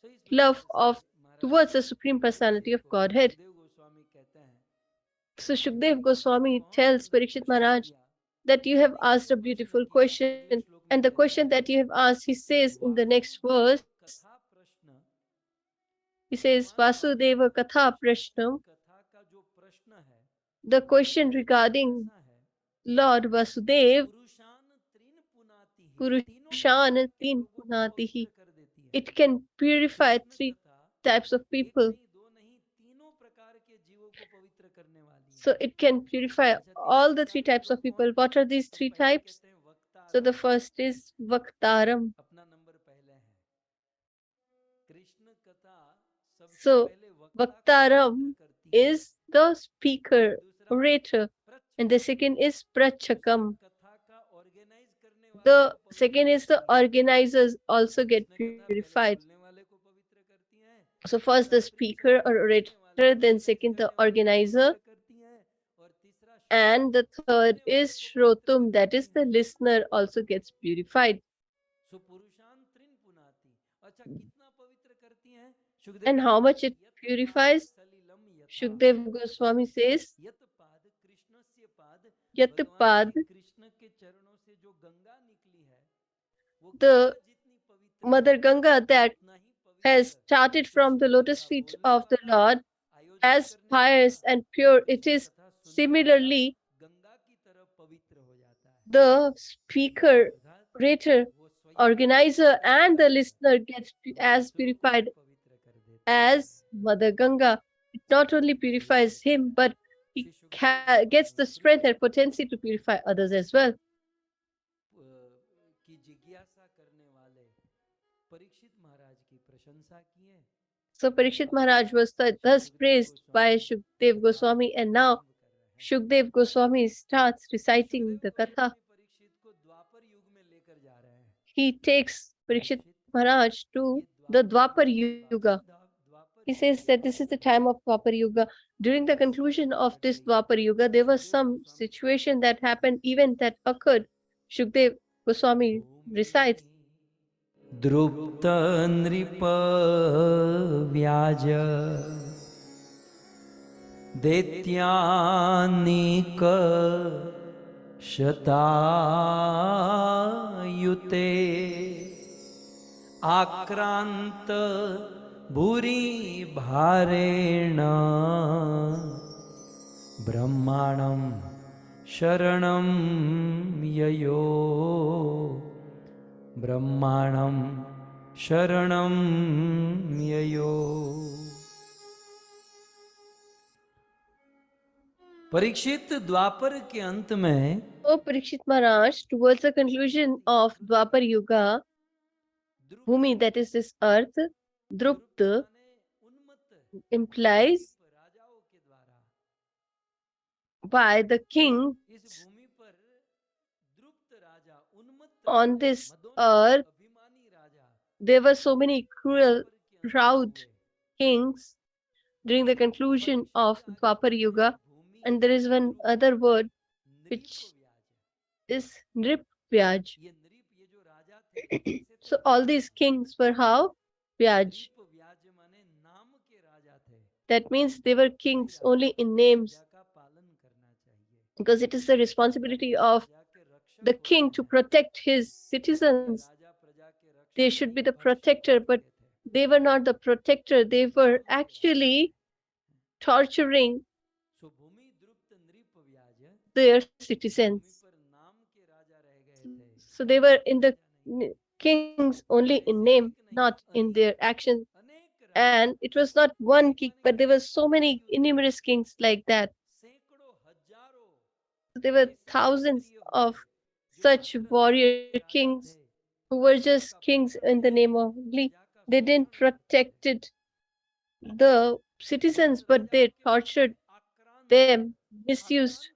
सो इस love प्रकार से of Maharaj towards the Supreme Personality Parikshit of को Godhead. सुखदेव गोस्वामी कहते हैं So कि Shukdev परीक्षित ने Goswami बहुत tells सुंदर Parikshit प्रश्न Maharaj किया that you have Preeti asked से a प्रश्न beautiful किया question, अगले श्लोक में and the कहते question हैं that you have asked, he says in the next Vasudev verse, कथा प्रश्न he says, भगवान Vasudeva वासुदेव Katha कृष्ण की Prashnam, कथा का जो प्रश्न है the question वो कुछ regarding ऐसा है Lord Vasudev, पुरुषान त्रिन पुनाति ही तीनों प्रकार Purushan के Tin लोगों को पवित्र Punatihi, कर देती है it can purify Krishna three कथा types of एक people. नहीं दो नहीं तीनों प्रकार के जीवों को पवित्र करने वाली है So it can purify अच्छा तीनों all the प्रकार three के types लोग of कौन people. What are these तो three पहले types? कहते हैं वक्ता So the first is Vaktaram. अपना नंबर पहले है। कृष्ण कथा सबसे So पहले वक्ता को Vaktaram पवित्र करती है। is the speaker, दूसरा orator, and the second is Prachakam. कथा का ऑर्गेनाइज करने वाले The को पवित्र second is the करती है। organizers also get कृष्ण कथा पहले purified. बोलने वाले को पवित्र करती है। So first the speaker or orator, then second the organizer, करती है और तीसरा and the third is Shrotum, that is the listener also gets purified. सो पुरुषान त्रिन पुनाति। अच्छा कितना पवित्र करती हैं? And how much it purifies? Shukdev Goswami says, यत पाद कृष्णस्य पाद, Yat भगवान Pad, श्री कृष्ण के चरणों से जो गंगा निकली है वो the गंगा जितनी पवित्र Mother है, Ganga that उतना ही पवित्र has started from the lotus कथा feet बोलने of the वाला, Lord, आयोजन as करने pious वाला, and pure it Krishna is, कथा सुनने वाला similarly गंगा की तरह पवित्र हो जाता है। the speaker, अर्थात orator, वो स्वयं organizer, and the listener gets as दूसरों को भी purified पवित्र कर देता है। as Mother Ganga. It not only purifies him, but he Shri Sukhdev gets the Goswami strength and potency to purify others as well. की जिज्ञासा करने वाले परीक्षित महाराज की प्रशंसा की है। So Parikshit Maharaj was thus praised by Shukdev Goswami, and now Shukdev Goswami starts reciting the Katha. Parikshit को द्वापर युग में लेकर जा रहे हैं। He takes Parikshit Maharaj to the Dwapar Yuga. He says that this is the time of Dwapar Yuga. During the conclusion of this Dwapar Yuga, there was some situation that happened, event that occurred. Shukdev Goswami recites, द्रुप्त नृप व्याज दैत्यानिक शतायुते आक्रांत भूरि भारेण ब्रह्माणं शरणं ययो ब्रह्माणं शरणं ययो। परीक्षित द्वापर के अंत में "O Parikshit Maharaj, towards the conclusion of Dwapar Yuga, Bhumi, that is this earth, Drupta implies by the king on this earth. There were so many cruel, proud kings during the conclusion of Dwapar Yuga, and there is one other word which is Nrip-vyaj. So all these kings were how? Vyaj. That means they were kings only in names, because it is the responsibility of the king to protect his citizens. They should be the protector, but they were not the protector. They were actually torturing their citizens. So they were in the kings only in name, not in their actions. And it was not one king, but there were so many numerous kings like that. There were thousands of such warrior kings who were just kings in the name of only. They didn't protected the citizens, but they tortured them, misused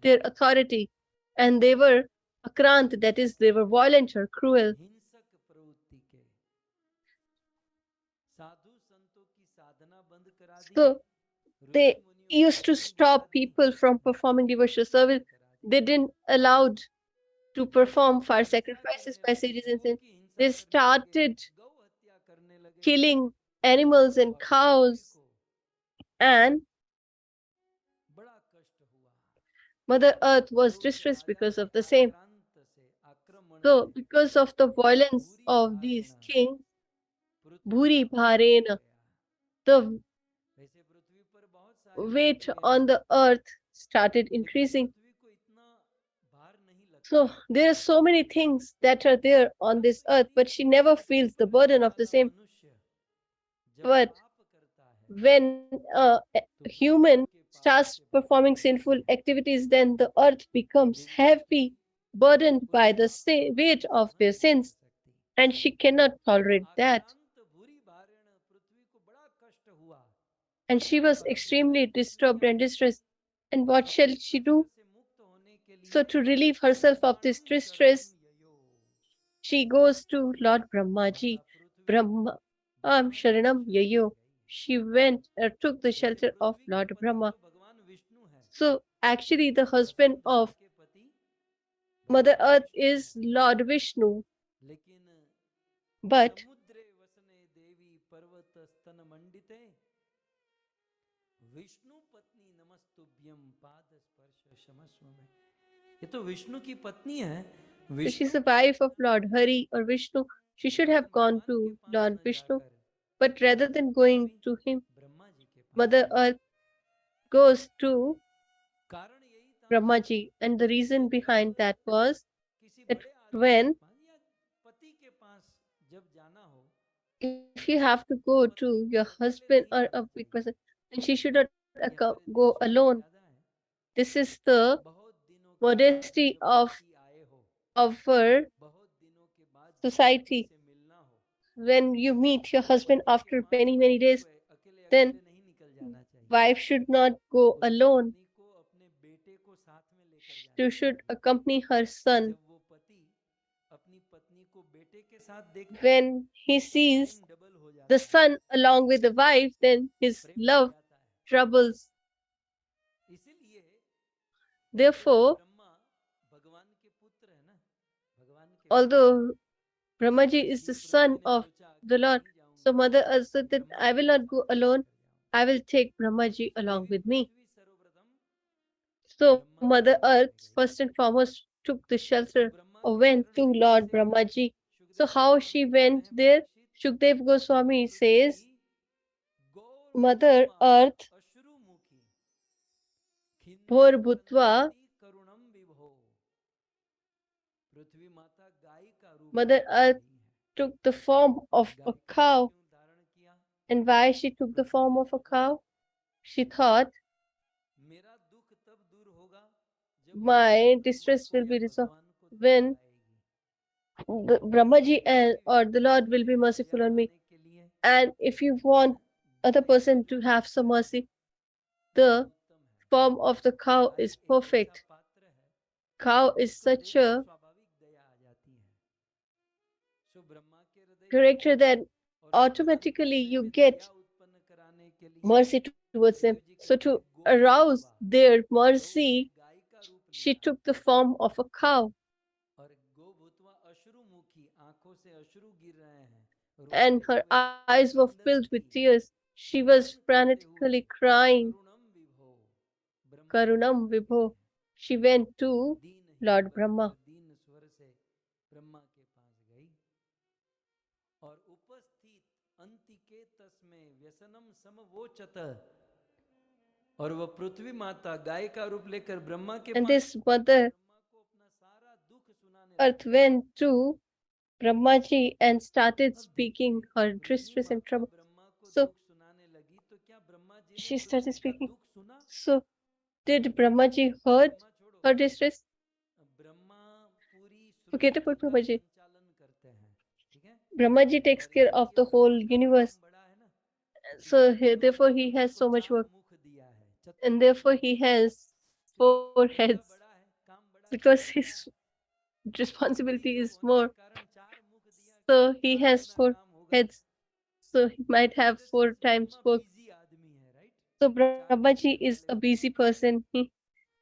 their authority, and they were akrant, that is, they were violent or cruel. So they used to stop people from performing devotional service. They didn't allow to perform fire sacrifices by citizens, and they started killing animals and cows, and Mother Earth was distressed because of the same. So because of the violence of these kings, Bhuri Bharena, the weight on the earth started increasing. So there are so many things that are there on this earth, but she never feels the burden of the same. But when a human starts performing sinful activities, then the earth becomes heavy burdened by the weight of their sins, and she cannot tolerate that. आक्रांत भूरि भारेण पृथ्वी को बड़ा कष्ट हुआ And she was extremely disturbed and distressed. And what shall she do? से मुक्त होने के लिए So, to relieve herself of this distress, ययो she goes to Lord Brahmaji. माता पृथ्वी Brahma, Sharanam Yayo. She went, took the shelter of Lord Brahma. तो भगवान विष्णु है So, actually, the husband of के पति Mother Earth is Lord Vishnu. लेकिन But समुद्रे वसने देवी पर्वत स्तन मंडिते विष्णु पत्नी नमस्तुभ्यम पाद स्पर्श क्षमस्व में ये तो विष्णु की पत्नी है so she's the wife of Lord Hari or Vishnu. She should have gone to Lord Vishnu. But rather than going to him, Brahma ji के पास Mother Earth goes to कारण यही था Brahmaji. And the reason behind that was किसी that बड़े आदमी when, के पास या पति के पास जब जाना हो if you have to go to your husband or a big person, then she should not ये हमारे go देश में alone. ज्यादा है This is the बहुत दिनों के बाद modesty जब of पति आए हो our बहुत दिनों के बाद जब society. पति से मिलना हो When you meet your husband पति के after पास many, many days, अकेले then अकेले नहीं निकल जाना चाहिए wife should not go उस alone. पत्नी को अपने बेटे को साथ में लेकर She जाना should चाहिए accompany her son. जब वो पति अपनी पत्नी को बेटे के साथ देखता है When he उसका sees प्रेम डबल हो जाता the है son along with the wife, then his प्रेम बढ़ love जाता है troubles. इसीलिए Therefore, ब्रह्मा भगवान के पुत्र है ना भगवान के पुत्र although Brahmaji is the इसलिए son पृथ्वी ने of सोचा the कि मैं Lord, नहीं जाऊंगा so Mother Earth said that Brahma I ji will के not go साथ में alone. लेकर जाऊंगा I will take Brahmaji along Devi with me. पृथ्वी सर्वप्रथम So ब्रह्मा के Mother शरण में Earth गई first and foremost took the so shelter Brahma or के went शरण to में Lord कैसे गई Brahmaji. So Sukhdev how Goswami she लिखते went हैं there? Parikshit Shukdev Devi Goswami Prithvi says, Gaur Mother भूत्वा Earth अश्रुमुखी Bhor खिन्नम Bhutva, वदन्ती करुणम विभो पृथ्वी माता गाय का रूप Mother लेकर Earth आई है took the form of guy a का रूप cow. क्यों धारण किया And why she took the Prithvi form ने of a सोचा cow? She thought, मेरा दुख तब दूर होगा जब वो my मेरे ब्रह्मा distress को will या be resolved भगवान को देख when पाएगी the Brahmaji ब्रह्मा and के or the Lord will be मेरे merciful कल्याण on me. आने के लिए And if you want other गाय का person जो to have रूप some है mercy, वो the उत्तम है form of the cow guy is एक ऐसा perfect. पात्र है Cow is जिसको such देखकर a स्वाभाविक दया आ जाती है सो ब्रह्मा के हृदय में character that और मदर अर्थ के automatically हृदय you में get दया उत्पन्न कराने के लिए mercy towards them. Sukhdev ji So कहते हैं to गौ arouse भूत्वा their गौ मैंने mercy, गाय का रूप she लिया took the form of a cow. और गो भूतवा अश्रुमुखी आंखों से अश्रु गिर रहे हैं And रोते her हुए eyes were filled with क्रंदंती tears. She was रोदन करते हुए frantically crying, करुणम विभो ब्रह्मा जी के Karunam पास Vibho. गए She went to दीनहीन Lord बनकर Brahma. दीन स्वर से ब्रह्मा के पास गई और उपस्थित अंतिके तस्में व्यसनम समवोचत और वह पृथ्वी माता गाय का रूप लेकर ब्रह्मा के And pass this Mother Brahma को अपना सारा दुख सुनाने Earth लगी went to Brahmaji and started अब speaking देखिए her पृथ्वी distress and माता trouble. ब्रह्मा को So दुख सुनाने लगी तो क्या ब्रह्मा जी ने she started पृथ्वी का speaking. दुख सुना So did Brahmaji heard Brahma छोड़ो her distress? ब्रह्मा पूरी Forget सृष्टि about का Brahmaji. संचालन करते हैं ठीक है Brahmaji takes और care of इसीलिए the whole ब्रह्मा का universe. काम बड़ा है ना So इसीलिए therefore परमात्मा he ने ब्रह्मा has को so much चार work. मुख दिया है And Chaturmukh therefore he has क्यों 4 धंधा heads. बड़ा है काम बड़ा है Because काम बड़ा his है शक्ति responsibility जो is होने के more. कारण चार मुख दिया कि So भाई he चार has गुना 4 काम होगा heads. So he might इस have वजह 4 से times ब्रह्मा work. बिजी आदमी है राइट So चार मुख Brahmaji दिए is वाले a Brahma busy person. He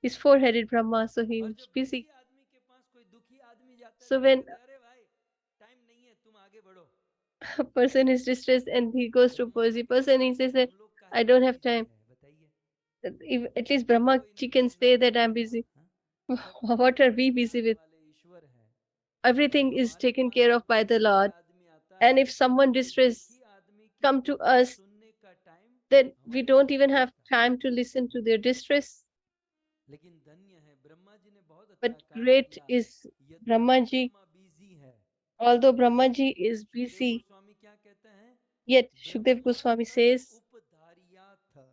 is 4-headed Brahma, so he और is जब busy. बिजी आदमी के पास कोई दुखी आदमी जाता है So तो क्या when कहते हैं अरे भाई टाइम नहीं है तुम आगे बढ़ो a person is distressed and he goes to a Brahma busy जी कहते person, he हैं says that हम लोग I काहे के don't लिए have बिजी time. है बताइए If, at least हमें तो कोई Brahmaji can नौकरी say नौकरी that I'm नहीं busy. है हाँ? सब कुछ What are we busy संभालने with? वाले ईश्वर है और Everything is हमारे taken पास care जब of by कोई the दुखी Lord. आदमी आता And है if someone तो distressed दुखी आदमी की come to दुख us, सुनने का टाइम then we हमारे don't पास even नहीं have होता time to listen to their distress. लेकिन धन्य है ब्रह्मा जी ने बहुत But अच्छा काम great किया is यद्यपि Brahmaji. ब्रह्मा बिजी है Although Brahmaji लेकिन is सुखदेव busy, गोस्वामी क्या कहते हैं yet Shukdev ब्रह्मा Goswami तद says, उपधारियाथ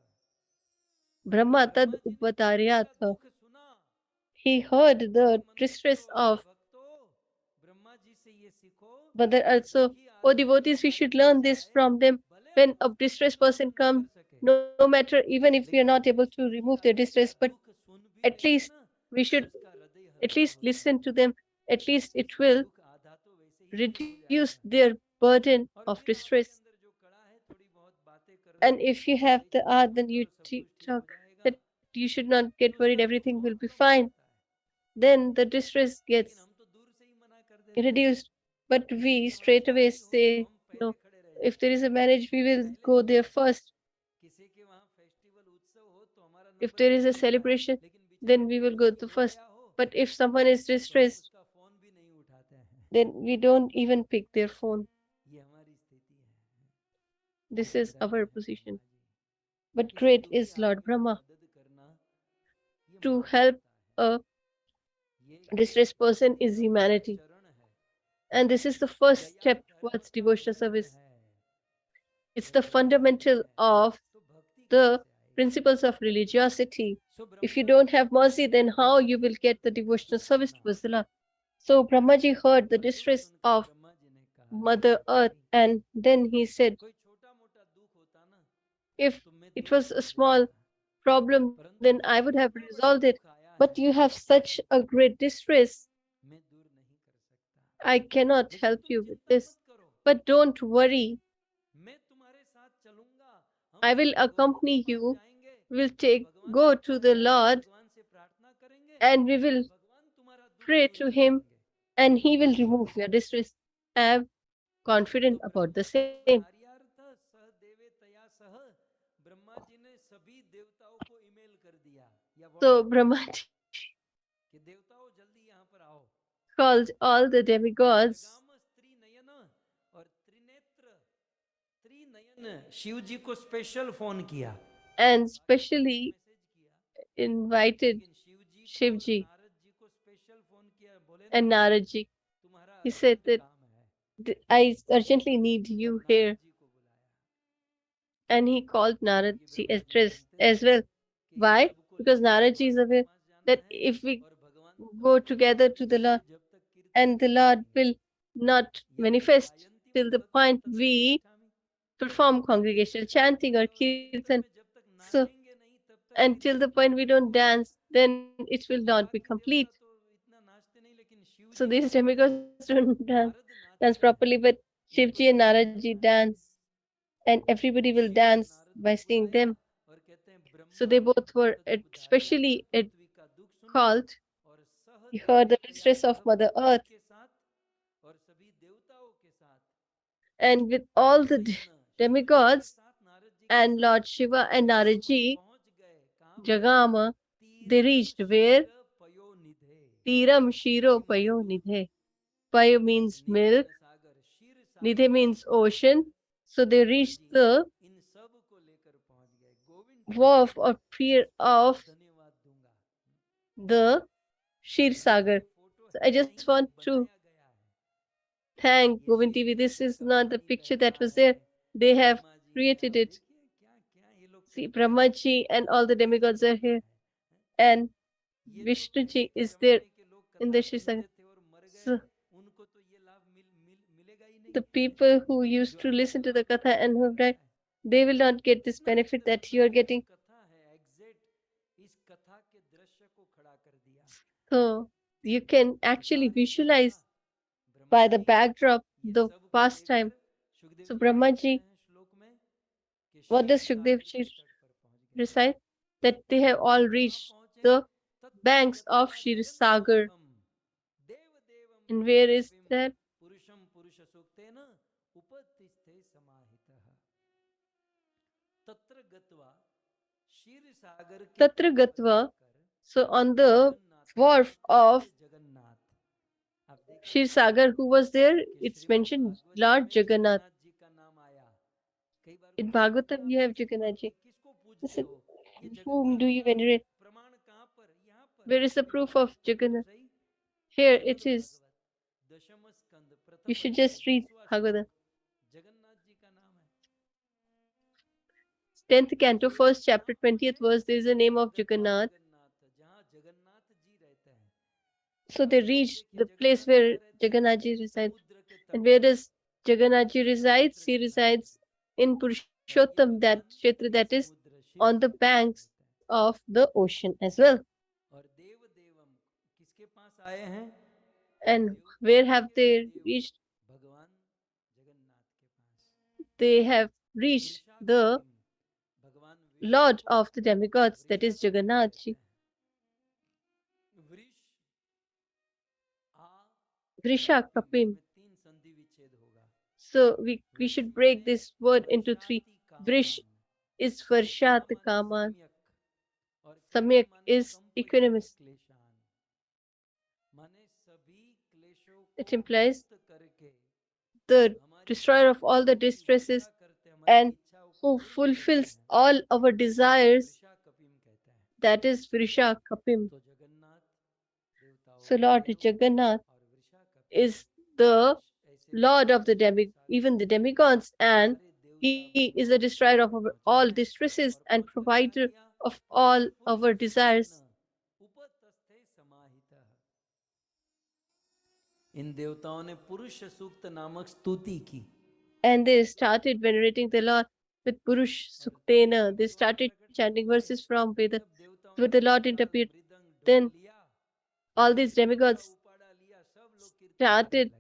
Brahma tad Brahma ji ने पृथ्वी का upataryat. दुख सुना He he heard the distress of Mother Earth. So, oh devotees, we should learn this from them. When a distressed person comes, no matter, even if we are not able to remove their distress, but at least we should at least listen to them. At least it will reduce their burden of distress. And if you have the art, then you talk that you should not get worried, everything will be fine. Then the distress gets reduced. But we straight away say, no, if there is a marriage, we will go there first. If there is a celebration, then we will go to first. But if someone is distressed, then we don't even pick their phone. This is our position. But great is Lord Brahma to help a distressed person is humanity. And this is the first step towards devotional service. It's the fundamental of the principles of religiosity. If you don't have mercy, then how you will get the devotional service towards the Lord? So Brahmaji heard the distress of Mother Earth, and then he said, if it was a small problem, then I would have resolved it. But you have such a great distress, I cannot help you with this. But don't worry, I will accompany you. We'll go to the Lord and we will pray to him and he will remove your distress. I am confident about the same. So Brahmaji called all the demigods Shiv जी को special phone किया and specially invited Shivji and Naradji. He said that I urgently need you here. And he called Naradji as well. Why? Because Naradji is aware that if we go together to the Lord and the Lord will not manifest till the point we perform congregational chanting or kirtan. So until the point we don't dance, then it will not be complete. So these demigods don't dance properly, but Shivji and Naradji dance, and everybody will dance by seeing them. So they both were especially called. He heard the distress of Mother Earth, and with all the demigods and Lord Shiva and Naraji, Jagama, they reached where? Tiram Shiro Payo Nidhe. Payo means milk, Nidhe means ocean. So they reached the wharf or pier of the Shir Sagar. So I just want to thank Govind TV. This is not the picture that was there. They have created it. See, Brahmaji and all the demigods are here. And Vishnuji is there in the Shir Sagar. So the people who used to listen to the Katha and who have died, they will not get this benefit that you are getting. So you can actually visualize by the backdrop the pastime. So Brahmaji, what does Shukdev Ji recite? That they have all reached the banks of Shir Sagar. And where is that? Tatra Gatva. So on the wharf of Shir Sagar, who was there? It's mentioned Lord Jagannath. In Bhagavatam, you have Jagannathji. Listen, whom do you venerate? Where is the proof of Jagannath? Here it is. You should just read Bhagavatam. 10th canto, 1st chapter, 20th verse, there is a name of Jagannath. So they reached the place where Jagannath ji resides. And where does Jagannath ji resides? He resides in Purushottam, that Kshetra that is on the banks of the ocean as well. और देव देवम किसके पास आए हैं? And where have they reached? भगवान जगन्नाथ के पास। They have reached Vrusha the कपिम, भगवान Lord of the demigods, that is Jagannath ji. वृष आ Vrisha Kapim. इसमें तीन संधि विच्छेद होगा। So we should break this word into three. Vrish is Varshat Kaman. और Samyak is कंप equanimous. क्लेशान, माने सभी क्लेशों को It implies मुक्त करके the destroyer of all the distresses and who fulfills all our desires, वृषा कपिम कहता है। that is Vrisha Kapim. तो जगन्नाथ देवताओं So के Lord देव Jagannath और वृषा कपिम is the ऐसे Lord of the even the demigods, and he is the destroyer of all distresses and provider of all our desires. उपतस्थे समाहितः। इन देवताओं ने पुरुष सूक्त नामक स्तुति की। And they started venerating the Lord with Purush Suktena. They started chanting verses from Veda. With the Lord interpreted, then all these demigods started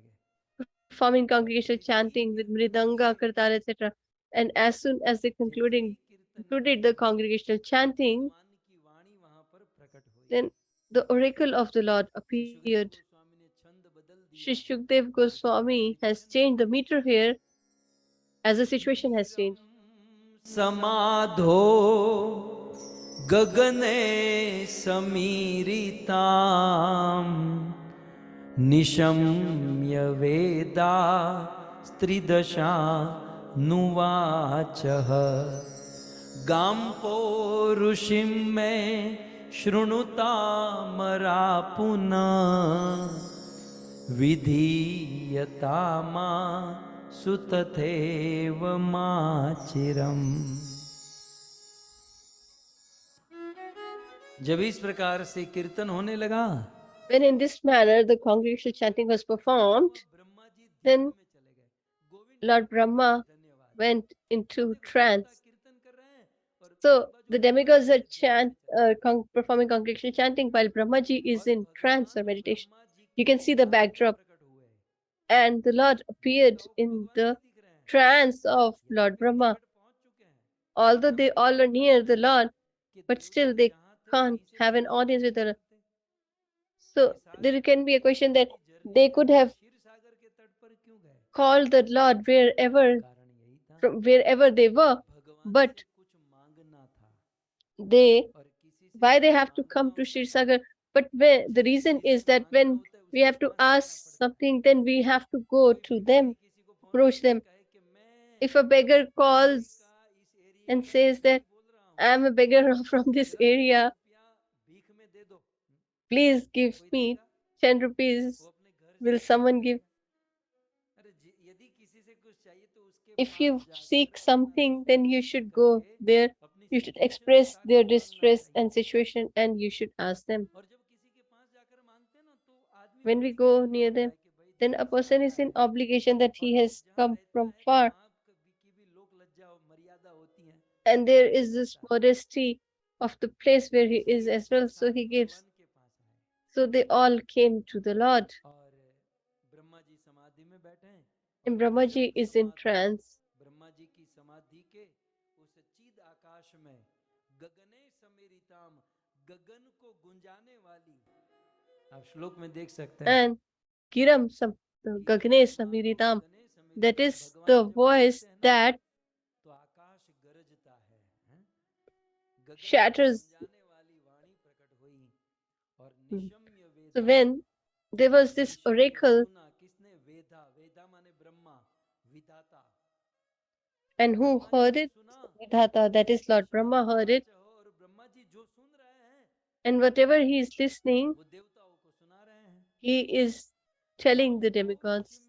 performing congregational chanting with Mridanga, Kartara, etc. And as soon as they concluded the congregational chanting, then the oracle of the Lord appeared. Shri Shukdev Goswami has changed the meter here as the situation has changed. समाधो गगने समीरिताम निशम्य वेदा स्त्रिदशा नुवाचः गां पौरुषिं मे शृणुतामरा पुनः विधीयतामा सुतथैव माचिरम। जब इस प्रकार से कीर्तन होने लगा, When in this manner the congregational chanting was performed, then Lord Brahma went into trance. So the demigods are performing congregational chanting while Brahmaji is in trance or meditation. You can see the backdrop. And the Lord appeared in the trance of Lord Brahma. Although they all are near the Lord, but still they can't have an audience with the Lord. So there can be a question that they could have called the Lord from wherever they were, but why they have to come to Shirsagar? But the reason is that when we have to ask something, then we have to go to them, approach them. If a beggar calls and says that I am a beggar from this area, please give me 10 rupees, will someone give? If you seek something, then you should go there. You should express their distress and situation and you should ask them. When we go near them, then a person is in obligation that he has come from far. And there is this modesty of the place where he is as well, so he gives. So they all came to the Lord. And Brahmaji is in trance. And Giram Gagne Samiritam, that is the voice that shatters. So when there was this oracle, and who heard it? Vidhata, that is Lord Brahma heard it. And whatever he is listening, he is telling the demigods.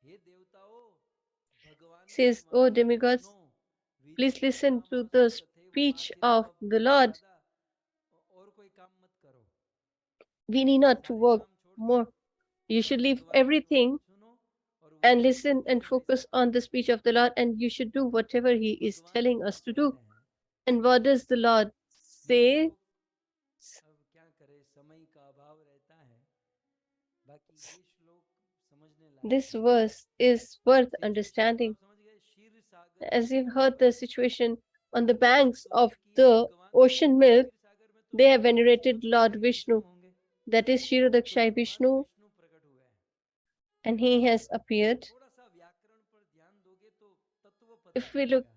He says, "Oh demigods, please listen to the speech of the Lord. we need not to work more. You should leave everything and listen and focus on the speech of the Lord, and you should do whatever He is telling us to do. And what does the Lord say? अब क्या करे, समय का अभाव रहता है, बाकी ये श्लोक समझने लायक This verse is worth understanding. समझ गए, क्षीर सागर As you've heard the situation on the banks of the ocean milk, they have venerated Lord Vishnu, that is Kshirodakshai Vishnu, Vishnu प्रकट हुए हैं. and he has appeared. थोड़ा सा व्याकरण पर ध्यान दोगे तो तत्व पता If we look चलेगा.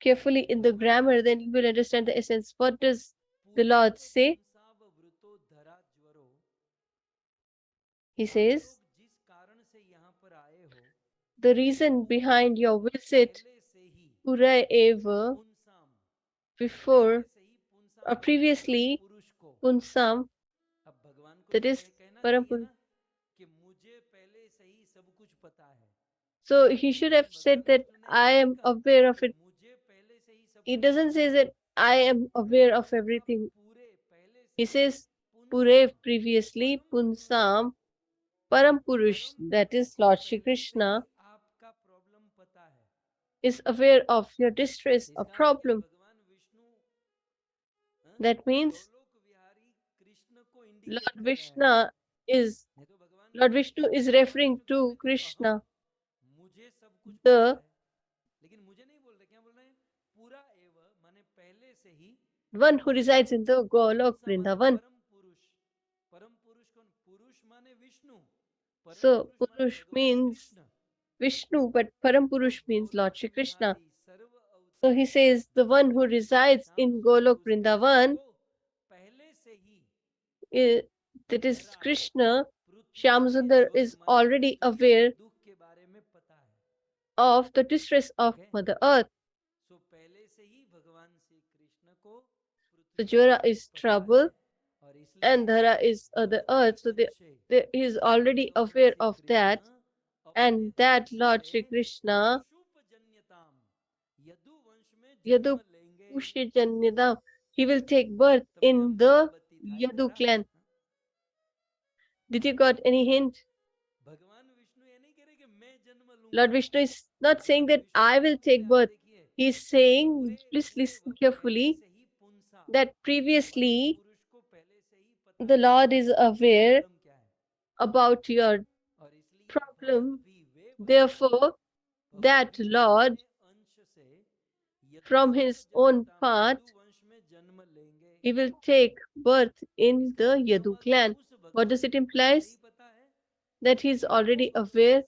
carefully in the grammar, then you will understand the essence. What does the Lord say? पुंसाववृतो धरा ज्वरो. He आप says, लोग जिस कारण से यहाँ पर आए हो, the reason behind your visit, पहले से ही Pura Eva, पुंसाम, before पहले से ही पुंसाम or माने previously, परम पुरुष को. Punsam, अब भगवान को that तो is कहना Param चाहिए Purush. ना कि मुझे पहले से ही सब कुछ पता है. So he should have said that I am aware of it. मुझे पहले से ही सब He कुछ doesn't पता say है. that I am aware of everything. पूरे पहले से He he says Pure पुंसाम, previously, Punsam, Param Purush, परम that पुरुष is को Lord पहले Shri से Krishna, ही आपका प्रॉब्लम पता है. is aware of your distress or इसका अर्थ क्या, problem. भगवान विष्णु That means गोलोक विहारी कृष्ण को इंडिकेट Lord कर रहे हैं. नहीं तो भगवान Lord Vishnu is referring to Krishna, मुझे सब कुछ the पता है, लेकिन मुझे नहीं बोल रहे, क्या बोल रहे हैं, पूरा एव माने पहले से ही, one who resides in the Golok पुंसा माने Vrindavan. परम पुरुष कौन, पुरुष माने विष्णु, परम So पुरुष माने Purush भगवान means Krishna. Vishnu, but Param तो Purush means Lord Golok Shri Krishna. Vihari सर्व So अवतार he says the one who resides in Golok Vrindavan, पहले से ही that is Krishna, Shyamsundar is already aware दुख के बारे में पता है. of the distress of Mother Earth. सो पहले से ही भगवान श्री कृष्ण को So पृथ्वी Jura का is पता trouble है, और इसलिए and Dhara is the earth. So he is already aware of that. And that Lord Shri Krishna, यदुवंशजन्यताम, Yadu वंश में Yadu जन्म लेंगे. Pushijanyadam, he will take birth તમને in આમ the મીરાબત્તી થાય Yadu ખરા? clan. Did you got any hint? भगवान विष्णु ये नहीं कह रहे कि मैं जन्म लूंगा. Lord Vishnu is not saying that I will take birth. He is saying, please listen carefully, that previously the Lord is aware about your problem. Therefore, that Lord, from his own part, he will take birth in the Yadu clan. What does it imply? That he is already aware,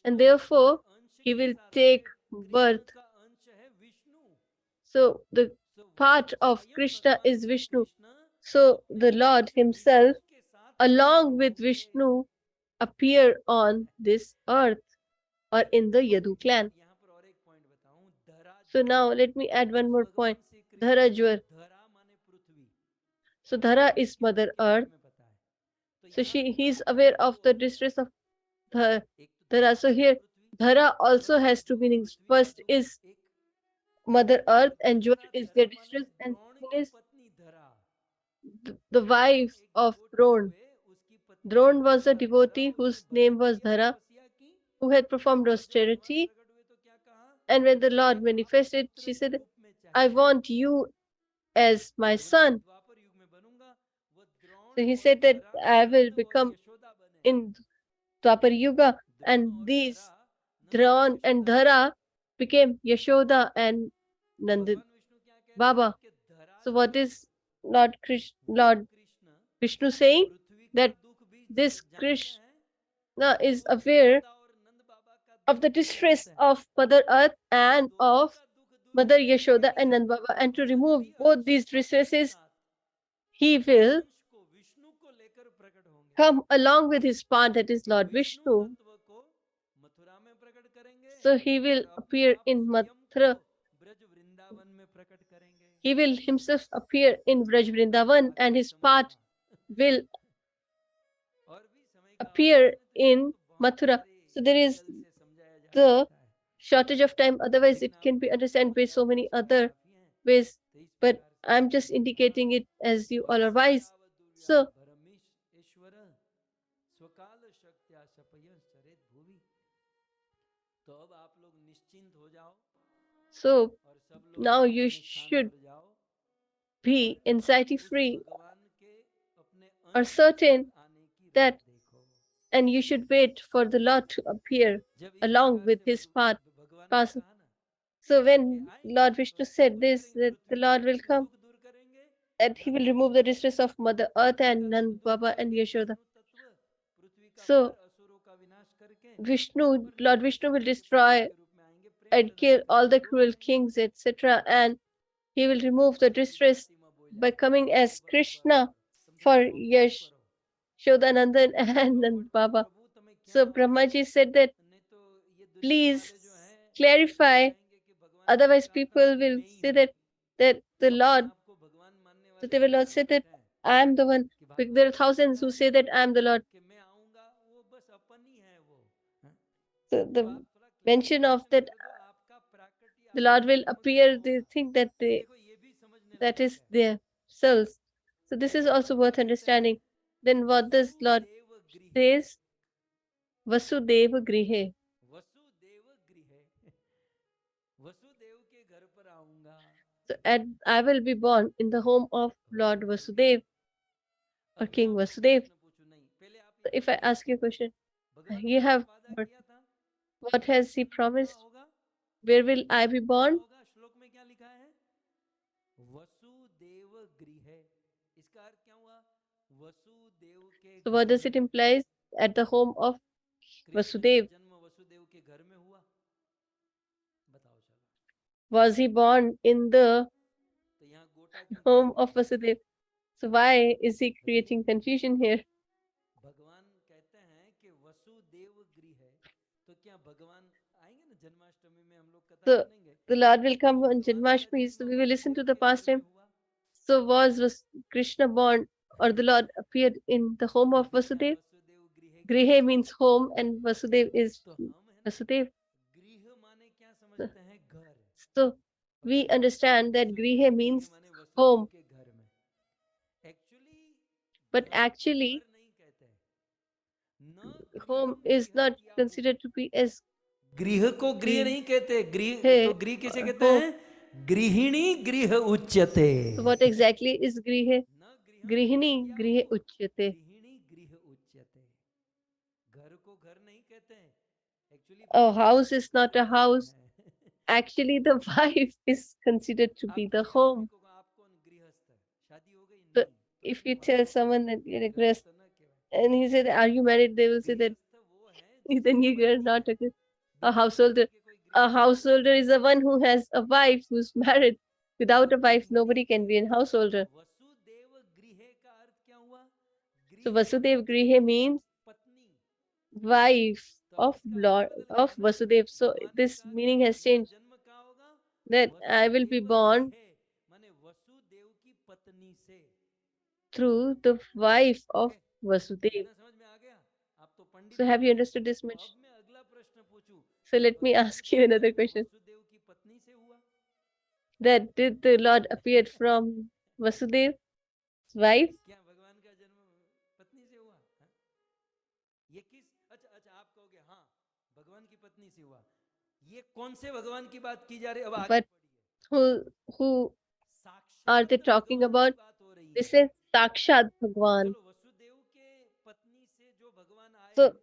and therefore he will take birth. So the part of Krishna is Vishnu. So the Lord himself, along with Vishnu, appear on this earth or in the Yadu clan. So now let me add one more point. Dharajwar. So Dhara is Mother Earth. So he is aware of the distress of Dhara. So here Dhara also has two meanings. First is Mother Earth and Jwar is their distress, and second is the wife of Dron. Dron was a devotee whose name was Dhara, who had performed austerity. And when the Lord manifested, she said, I want you as my son. So he said that I will become in Dwapar Yuga, and these Dhran and Dhara became Yashoda and Nand Baba. So what is Lord Vishnu saying? That this Krishna is aware of the distress of Mother Earth and of Mother Yashoda and Nand Baba, and to remove both these distresses, he will come along with his part, that is Lord Vishnu. So he will appear in Mathura. He will himself appear in Vraj Vrindavan, and his part will appear in Mathura. So there is the shortage of time, otherwise it can be understood by so many other ways, but I'm just indicating it as you all are wise. So So और सब लोग now you अपने स्थान should पर जाओ be और anxiety उस free भगवान के अपने or अंश के certain साथ आने की राह that, देखो। and you should wait for the Lord to appear जब इस along प्रकार with से his path. भगवान ने Pass. कहा ना So कि when आएंगे Lord Vishnu और सब said कुछ this, करेंगे, that the पृथ्वी Lord पर will अपने come, दुख दूर करेंगे, that he will remove the distress of Mother Earth Prithvi and का Nand दुख दूर Baba and करेंगे, Yashoda. विष्णु तत्व पृथ्वी का So भार असुरों का विनाश करके Vishnu, और Lord नीचे से Vishnu will ऊपर के पुरुष destroy के रूप में आएंगे, प्रेम and प्रदान kill all करके the डोल cruel जाएंगे। kings, etc. And he will remove the और बड़ी बात distress सीमा बोल by जाएंगे, coming बस as बस बस Krishna तुम for थोड़ा ऑब्जर्व करो, Yashodanandan तुम and थोड़ा Nand नोट करो, Baba. प्रभु तुम्हें क्या So मालूम, Brahmaji said that नहीं तो ये दुनिया please वाले जो हैं clarify, कहेंगे कि भगवान की otherwise अवतारता people तो will मैं ही say हूँ। that the अपने Lord, आप को भगवान मानने so वाले they will ऐसे not say that लोग हैं I am the one. कि Because there are भागवत में thousands लिखा who है say ना that I am the Lord. कि मैं आऊंगा, वो बस अपन ही है वो, हाँ? So तो the आप थोड़ा mention of क्लैरिफिकेशन that कर दो, आपका प्राकृति the आपका Lord will जन्म कब appear, they होगा, think that देखो ये भी समझने that लायक is है। their souls. So this is also भगवान क्या worth कहते हैं, understanding. Then what does Lord Vasudev गृहे, says? Vasudeva Grihe. वसुदेव गृहे, वसुदेव के घर पर आऊंगा। So I will be born in the home of Lord Vasudev or अब मैं King आपको Vasudev. प्रश्न पूछूं, नहीं पहले आप So ये if I बताओ, ask you a question, भगवान ने you क्या have वादा किया था, what has he मेरा जन्म कहाँ promised? होगा, Where will I be कहाँ born? होगा, श्लोक में क्या लिखा है, वसुदेव गृहे, इसका अर्थ क्या हुआ, वसुदेव के So घर what does में। it imply? At the home of Krishna का Vasudev. जन्म वसुदेव के घर में हुआ, बताओ चलो, Was he born in the तो यहाँ गोटा क्यों किया home हुआ of है, Vasudev? So why is he बताइए। creating confusion here? भगवान कहते हैं कि वसुदेव गृह है, तो क्या भगवान आएंगे ना जन्माष्टमी में, हम लोग कथा So सुनेंगे, the Lord will तो come on भगवान का Janmashtami. So जन्म we will listen to Vasudev the के घर में pastime. हुआ, So was Krishna born, or the Lord appeared in the home तो of देखा Vasudev? वसुदेव गृह क्या Grihe होता है, means home and Vasudev is तो हम है ना Vasudev. गृह माने क्या समझते हैं, घर, So और we कहते हैं understand that वसुदेव Grihe गृह means माने वसुदेव home, के घर में, एक्चुअली but घर को actually घर नहीं कहते हैं, न home गृहम is not गृहत्यागो, considered to be as गृह को गृह Grihe नहीं कहते, गृह तो गृह किसे कहते home. हैं, गृहिणी गृह उच्यते, So what exactly is Grihe? न गृहम Grihini Grihe गृहत्यागो, Uchyate. गृहिणी गृह उच्यते, घर को घर नहीं कहते हैं, एक्चुअली A पत्नी house को is not घर a कहते house. हैं। Actually, the wife is considered to आप be the किसी आदमी home. को कहो, आप कौन गृहस्थ है, शादी हो गई, So नहीं, तो if उसकी you वाइफ tell को someone that you're a गृहस्थ Grihast न कहवाए, and he said, "Are you married?" They will say that गृहस्थ वो है जिसकी then you are पत्नी not है, a बिना पत्नी householder. के कोई A गृहस्थ नहीं householder होता, is the one who has a wife who's married. Without a wife, गृहिणी nobody can be a गृह, तो householder. वसुदेव गृह का अर्थ क्या हुआ, So गृह माने Vasudev स्त्री, Grihe means पत्नी, wife तो अब of इसका अर्थ Lord बदल of गया ना, Vasudev. So भगवान ने this कहा कि meaning has मेरा changed. जन्म कहाँ होगा, That I will be Vasudev born गृह माने वसुदेव की पत्नी से, through the wife of okay, Vasudev. इतना समझ में आ गया, आप तो पंडित So have बन you गए। understood this तो much? अब मैं अगला प्रश्न पूछूं, So क्या let me भगवान ask का you another जन्म question. वसुदेव की पत्नी से हुआ, That did the Lord appeared from Vasudev's wife? क्या भगवान का जन्म पत्नी से हुआ, हाँ? ये किस, अच्छा अच्छा आप कहोगे हाँ भगवान की पत्नी से हुआ, ये कौन से भगवान की बात की जा रही है, अब आगे But पढ़िए, who are they साक्षात talking भगवान की about? बात हो रही है, This is Sakshat Bhagwan. चलो वसुदेव के पत्नी से जो भगवान आए, So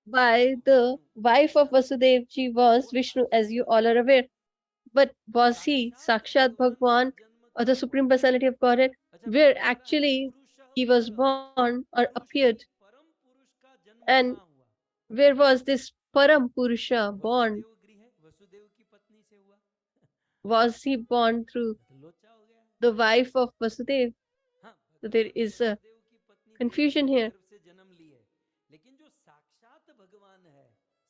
by वो the Vishnu, wife of Vasudev, she was वो Vishnu, as साक्षात you all are भगवान, aware. But was he साक्षात Sakshat भगवान का Bhagwan जन्म or the कब हुआ, Supreme Personality of Godhead, अच्छा फिर where दूसरा है actually पुरुष he was पर, born or पुरुष appeared? नहीं परम पुरुष का जन्म And कहाँ हुआ, where was this Param Purusha born? Vasudev गृह, वसुदेव की पत्नी से हुआ, Was he born through मतलब लोचा हो गया, the wife of Vasudev? हाँ So there भगवान is a वसुदेव की पत्नी देवकी confusion के here. गर्भ से जन्म लिए, लेकिन जो साक्षात भगवान है,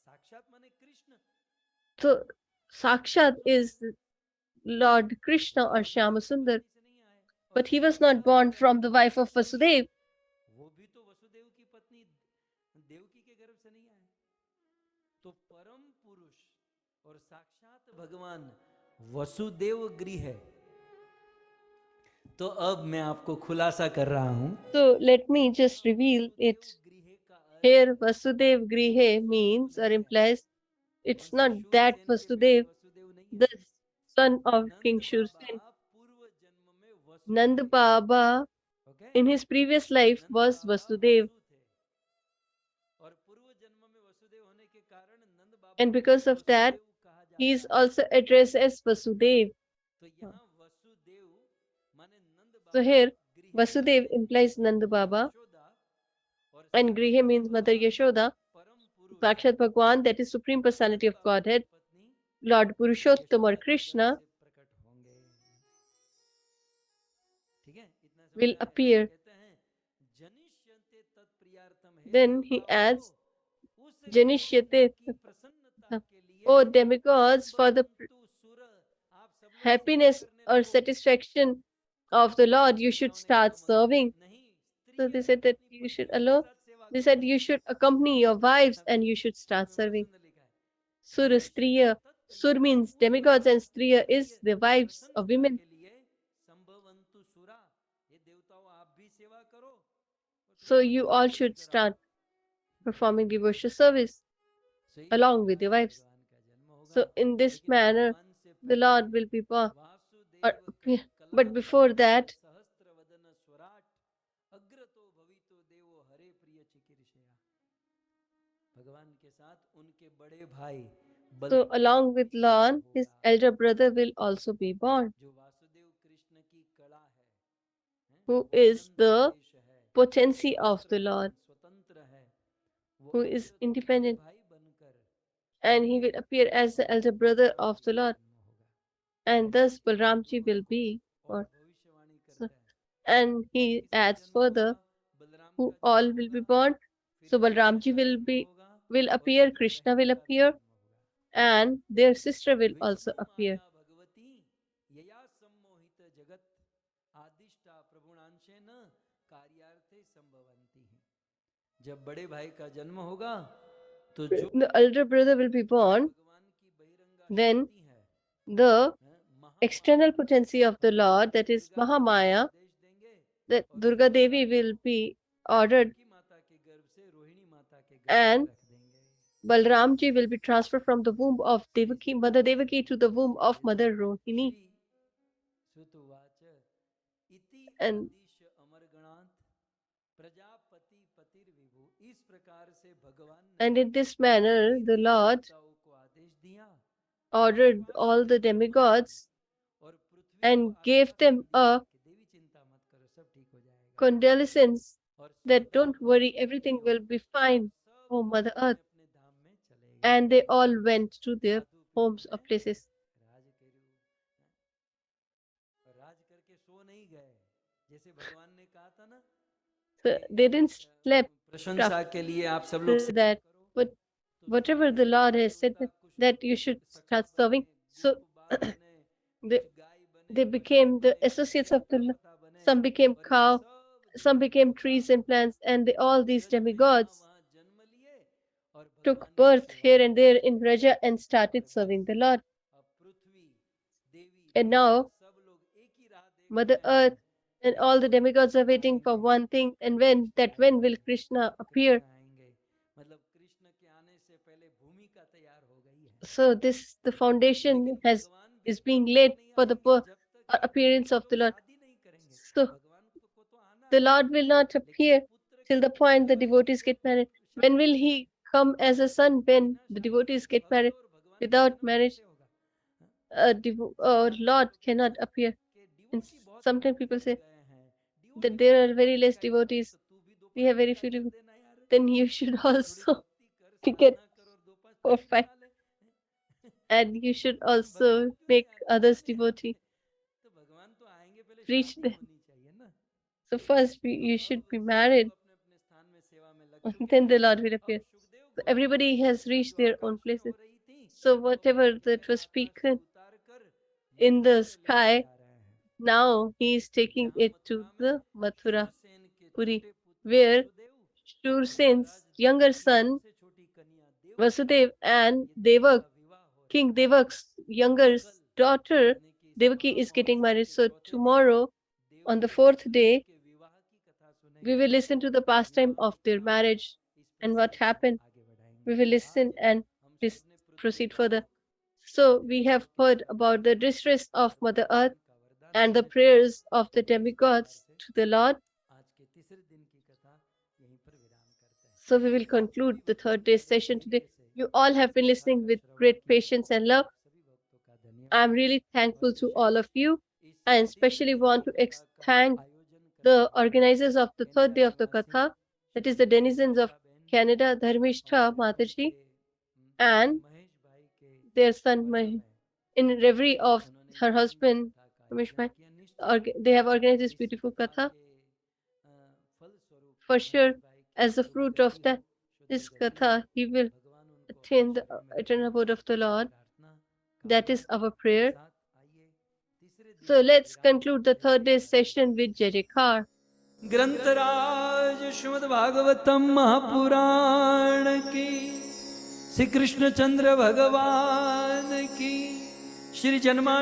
साक्षात माने Krishna, So Sakshat is Lord Krishna or Vasudev Shyama की Sundar. पत्नी से नहीं आए, और But जो he was not साक्षात born है from the wife परम of पुरुष, Vasudev. वो भी तो वसुदेव की पत्नी देवकी के गर्भ से नहीं आए, तो परम पुरुष और साक्षात भगवान वसुदेव गृह है। तो अब मैं आपको खुलासा कर रहा हूं, So let me just reveal it. Vasudev गृह का अर्थ Here Vasudev Grihe means or implies it's और सिर्फ not that शूरसेन के बेटे Vasudev, वसुदेव नहीं the है, son of King Shursen. Nand Baba in his previous life was Vasudev, and because of that, he is also addressed as Vasudev. So here, Vasudev implies Nand Baba, and Griha means Mother Yashoda. Sakshat Bhagwan, that is Supreme Personality of Godhead, Lord Purushottam or Krishna, will appear. Then he adds, Janishyate, O demigods, for the happiness or satisfaction of the Lord, you should start serving. So they said that you should allow. They said you should accompany your wives and you should start serving. Sura Striya. Sur means demigods and Striya is the wives of women. So you all should start performing devotional service along with your wives. So in this manner, the Lord will be born. But before that, so along with Lord, his elder brother will also be born, who is the potency of the Lord, who is independent, and he will appear as the elder brother of the Lord, and thus Balramji will be born. So, and he adds further, who all will be born. So Balramji will appear, Krishna will appear, and their sister will also appear. The elder brother will be born, then the external potency of the Lord, that is Mahamaya, that Durga Devi will be ordered, and Balramji will be transferred from the womb of Devaki, Mother Devaki, to the womb of Mother Rohini. And in this manner, the Lord ordered all the demigods and gave them a condolence that don't worry, everything will be fine, oh Mother Earth. And they all went to their homes or places. So they didn't sleep after that. But whatever the Lord has said that you should start serving, so they became the associates of the Lord. Some became cow, some became trees and plants, and all these demigods took birth here and there in Raja and started serving the Lord. And now Mother Earth and all the demigods are waiting for one thing, and when will Krishna appear? So the foundation is being laid for the appearance of the Lord. So the Lord will not appear till the point the devotees get married. When will he come as a son? When the devotees get married. Without marriage, a Lord cannot appear. And sometimes people say that there are very less devotees. We have very few devotees. Then you should also get 4 or 5. And you should also make others devotee. Reach them. So first you should be married. Then the Lord will appear. So everybody has reached their own places. So whatever that was spoken in the sky, now he is taking it to the Mathura Puri, where Shursen's younger son Vasudev and Devak, King Devak's younger daughter Devaki is getting married. So tomorrow, on the 4th day, we will listen to the pastime of their marriage and what happened. We will listen and proceed further. So we have heard about the distress of Mother Earth and the prayers of the demigods to the Lord. आज के तीसरे दिन की कथा यहीं पर विराम करते हैं। So we will conclude the third day session today. You all have been listening with great patience and love. सभी भक्तों का धन्यवाद। I am really thankful to all of you. इस I especially तीन want to दिन की कथा का thank आयोजन the करने organizers of the third day of the निवासी Katha, that is the denizens of Canada, Dharmishtha Mataji, and Mahesh भाई के their son Mahi, in reverie of her husband Ramesh Bhai. They have organized this beautiful Katha. For sure, as the fruit of this Katha, he will attain the eternal abode of the Lord. That is our prayer. So let's conclude the third day session with Jai Jaikar. ग्रंथराज Shrimad Bhagavatam Mahapuran की, श्री कृष्ण चंद्र भगवान की, श्री जन्मा